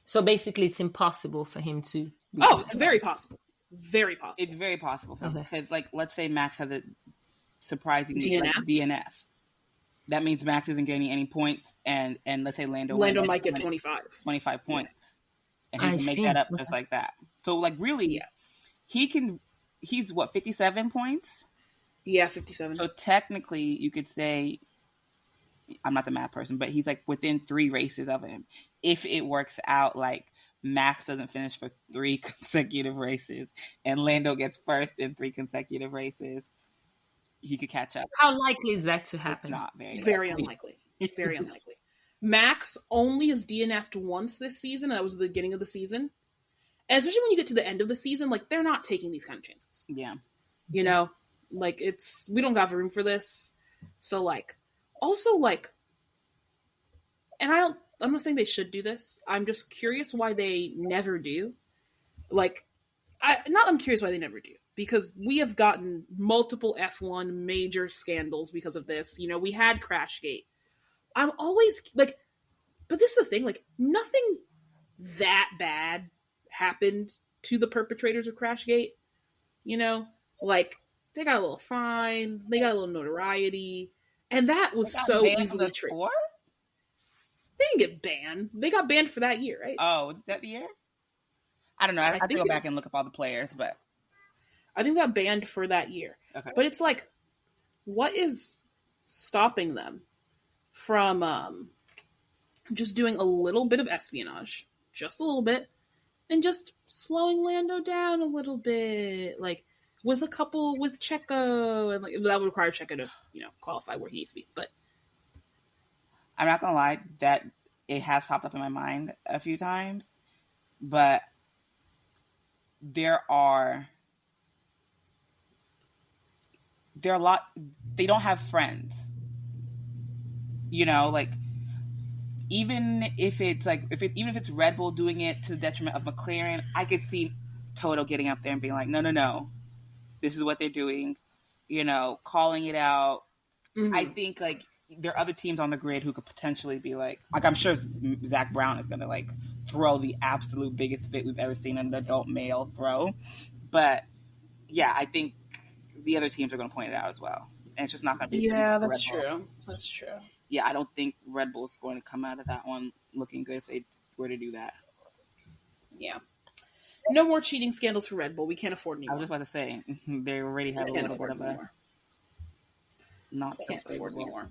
So basically, it's impossible for him to. It's very possible. Very possible. It's very possible because, like, let's say Max has a surprising DNF. That means Max isn't getting any points, and let's say Lando might get 25 points, and he can make that up just like that. So, like, really, he's what, 57 points? Yeah, 57. So technically, you could say, I'm not the math person, but he's like within 3 races of him. If it works out, like, Max doesn't finish for 3 consecutive races, and Lando gets first in 3 consecutive races, he could catch up. How likely is that to happen? Not very unlikely. Very unlikely. Max only has DNF'd once this season, and that was the beginning of the season. And especially when you get to the end of the season, like, they're not taking these kind of chances. Yeah. You know? Like, we don't have room for this. So, like, also, like, and I'm not saying they should do this. I'm just curious why they never do. Like, I'm curious why they never do. Because we have gotten multiple F1 major scandals because of this. You know, we had Crashgate. I'm always, like, but this is the thing, like, nothing that bad happened to the perpetrators of Crashgate. You know? Like, they got a little fine, they got a little notoriety, and that was so easily triggered. They didn't get banned. They got banned for that year, right? Oh, is that the year? I don't know. I have to go back and look up all the players, but I think they got banned for that year. Okay. But it's like, what is stopping them from just doing a little bit of espionage, just a little bit, and just slowing Lando down a little bit, like with Checo, and like that would require Checo to, you know, qualify where he needs to be. But I'm not gonna lie, that it has popped up in my mind a few times, but there are a lot. They don't have friends, you know. Like, even if it's Red Bull doing it to the detriment of McLaren, I could see Toto getting up there and being like, no, this is what they're doing, calling it out. Mm-hmm. I think like there are other teams on the grid who could potentially be like I'm sure Zach Brown is going to like throw the absolute biggest fit we've ever seen an adult male throw. But yeah, I think the other teams are going to point it out as well. And it's just not going to be. Yeah, that's true. That's true. Yeah, I don't think Red Bull's going to come out of that one looking good if they were to do that. Yeah. No more cheating scandals for Red Bull. We can't afford anymore. I was just about to say, they already have a little bit of a... Can't afford anymore.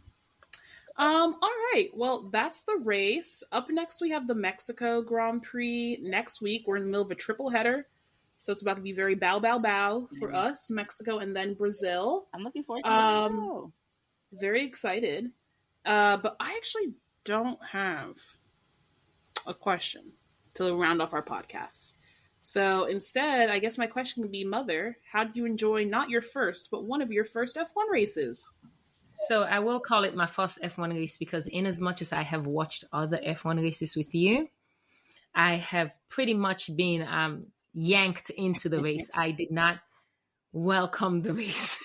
All right. Well, that's the race. Up next, we have the Mexico Grand Prix. Next week, we're in the middle of a triple header. So it's about to be very bow for us, Mexico, and then Brazil. I'm looking forward to it. Very excited. But I actually don't have a question to round off our podcast. So instead, I guess my question would be, Mother, how did you enjoy not your first, but one of your first F1 races? So I will call it my first F1 race because in as much as I have watched other F1 races with you, I have pretty much been yanked into the race. I did not welcome the race.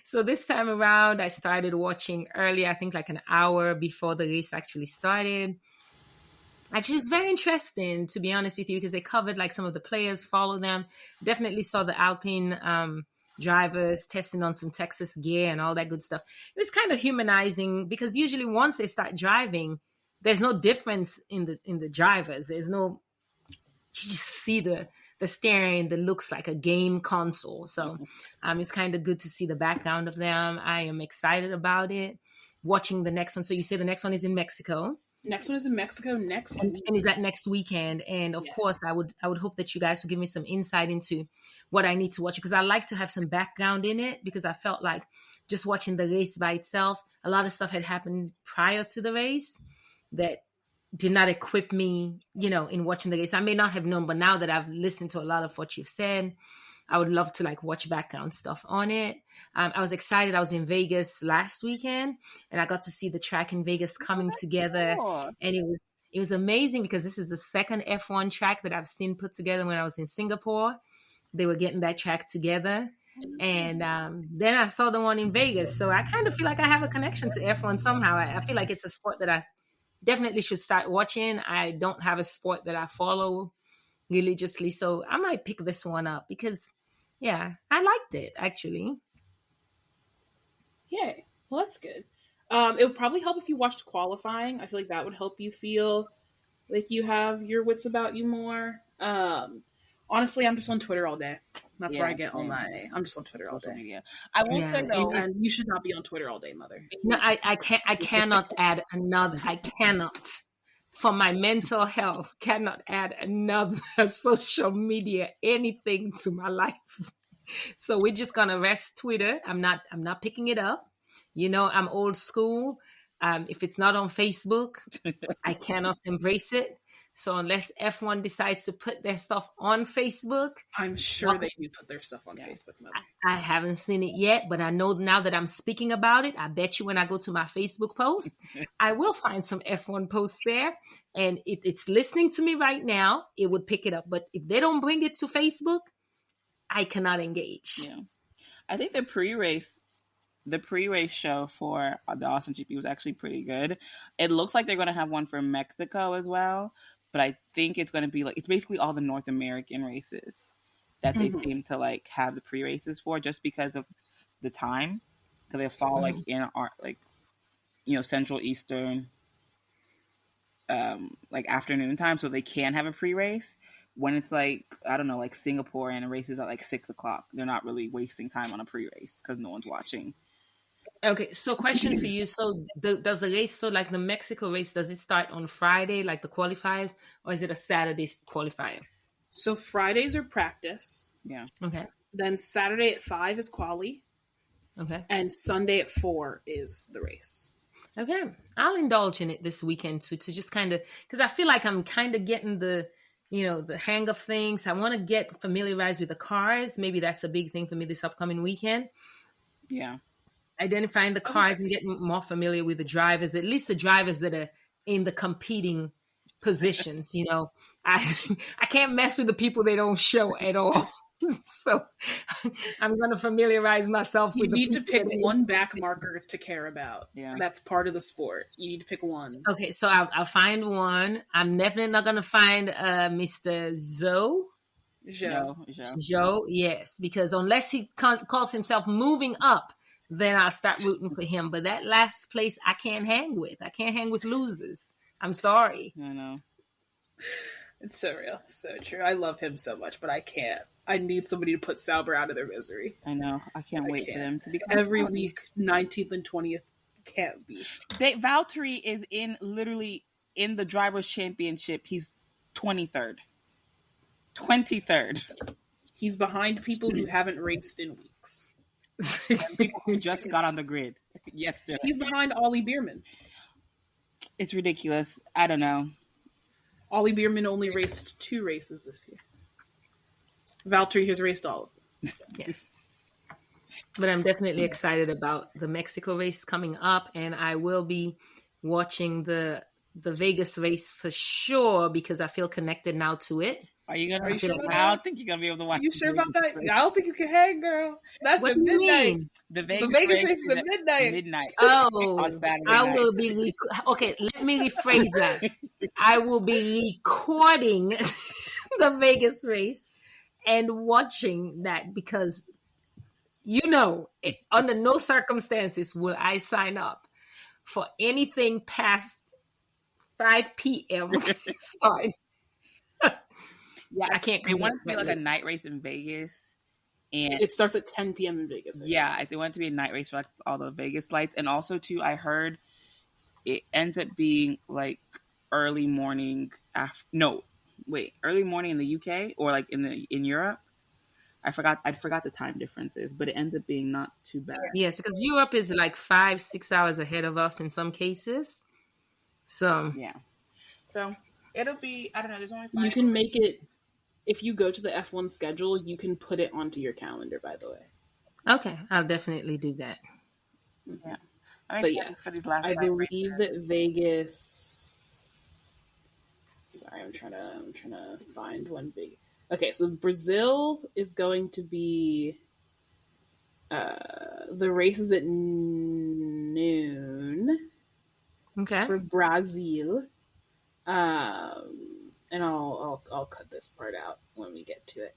So this time around, I started watching early, I think like an hour before the race actually started. Actually, it's very interesting, to be honest with you, because they covered like some of the players, follow them. Definitely saw the Alpine drivers testing on some Texas gear and all that good stuff. It was kind of humanizing because usually once they start driving, there's no difference in the drivers. There's no, you just see the steering that looks like a game console. So it's kind of good to see the background of them. I am excited about it. Watching the next one. So you say the next one is in Mexico. Next one is in Mexico next week. And is that next weekend? And of course, I would hope that you guys will give me some insight into what I need to watch, because I like to have some background in it, because I felt like just watching the race by itself, a lot of stuff had happened prior to the race that did not equip me, in watching the race. I may not have known, but now that I've listened to a lot of what you've said, I would love to like watch background stuff on it. I was excited. I was in Vegas last weekend and I got to see the track in Vegas coming together. Cool. And it was amazing because this is the second F1 track that I've seen put together. When I was in Singapore, they were getting that track together. And then I saw the one in Vegas. So I kind of feel like I have a connection to F1 somehow. I feel like it's a sport that I definitely should start watching. I don't have a sport that I follow religiously. So I might pick this one up because, yeah, I liked it, actually. Yay. Well, that's good. It would probably help if you watched qualifying. I feel like that would help you feel like you have your wits about you more. Honestly, I'm just on Twitter all day. That's where I get all my... I'm just on Twitter all day. Yeah. I will say, though... And you should not be on Twitter all day, Mother. No, I can't. I cannot add another. I cannot. For my mental health, cannot add another social media anything to my life. So we're just gonna rest Twitter. I'm not picking it up. I'm old school. If it's not on Facebook, I cannot embrace it. So unless F1 decides to put their stuff on Facebook, I'm sure they do put their stuff on Facebook, Mother. I haven't seen it yet, but I know now that I'm speaking about it, I bet you when I go to my Facebook post, I will find some F1 posts there. And if it's listening to me right now, it would pick it up. But if they don't bring it to Facebook, I cannot engage. Yeah, I think the pre-race show for the Austin GP was actually pretty good. It looks like they're going to have one for Mexico as well, but I think it's going to be like, it's basically all the North American races that they seem to like have the pre-races for, just because of the time, because they fall like in our Central Eastern like afternoon time, so they can have a pre-race. When it's like, I don't know, like Singapore and races at like 6:00, they're not really wasting time on a pre-race because no one's watching. Okay, so question for you. So does the race, so like the Mexico race, does it start on Friday, like the qualifiers, or is it a Saturday qualifier? So Fridays are practice. Yeah. Okay. Then Saturday at 5 is quali. Okay. And Sunday at 4 is the race. Okay. I'll indulge in it this weekend to just kind of, because I feel like I'm kind of getting the hang of things. I want to get familiarized with the cars. Maybe that's a big thing for me this upcoming weekend. Yeah. Identifying the cars and getting more familiar with the drivers, at least the drivers that are in the competing positions. You know, I I can't mess with the people they don't show at all. So I'm going to familiarize myself You with the need to people pick that- one back marker to care about. Yeah. That's part of the sport. You need to pick one. Okay, so I'll find one. I'm definitely not going to find Mr. Zoe. Joe. Joe, yes, because unless he calls himself moving up, then I'll start rooting for him. But that last place, I can't hang with. I can't hang with losers. I'm sorry. I know. It's so real. So true. I love him so much, but I can't. I need somebody to put Sauber out of their misery. I know. I can't wait for them to be every week, 19th and 20th. Can't be. Valtteri is literally in the drivers' championship. He's 23rd. 23rd. He's behind people who haven't raced in weeks. People who just got on the grid yesterday. He's behind Ollie Bierman. It's ridiculous. I don't know. Ollie Bierman only raced 2 races this year. Valtteri has raced all of them. Yes. But I'm definitely excited about the Mexico race coming up, and I will be watching the Vegas race for sure because I feel connected now to it. Are you gonna? Sure I don't think you're gonna be able to watch. You sure about that? I don't think you can hang, girl. That's What at do you midnight. mean? The Vegas race race is at midnight. Midnight. Oh, On Saturday I night. will be. Okay, let me rephrase that. I will be recording the Vegas race and watching that because, you know, under no circumstances will I sign up for anything past 5 p.m. start. Yeah, I can't. They want it to be commit like that a night race in Vegas, and It starts at 10 p.m. in Vegas. yeah, they want it to be a night race for like all the Vegas lights, and also too, I heard it ends up being like early morning early morning in the UK or like in Europe. I forgot the time differences, but it ends up being not too bad. Yes, because Europe is like 5-6 hours ahead of us in some cases. So Yeah, so it'll be. I don't know. There's only You can make it, if you go to the F1 schedule, you can put it onto your calendar, by the way. okay, I'll definitely do that. Yeah. I But mean, yes, for these last I 5 believe races. that Vegas. Sorry, I'm trying to find one big. Okay, so Brazil is going to be. The race is at noon Okay. for Brazil. And I'll cut this part out when we get to it,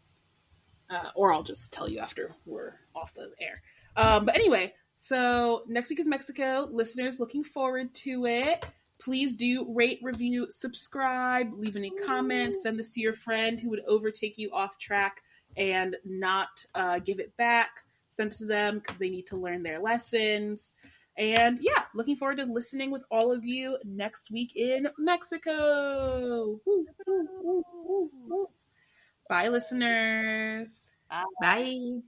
or I'll just tell you after we're off the air. But anyway, so next week is Mexico. Listeners, looking forward to it. Please do rate, review, subscribe, leave any comments, send this to your friend who would overtake you off track and not give it back. Send it to them because they need to learn their lessons. And yeah, looking forward to listening with all of you next week in Mexico. Woo, woo, woo, woo, woo. Bye, listeners. Bye.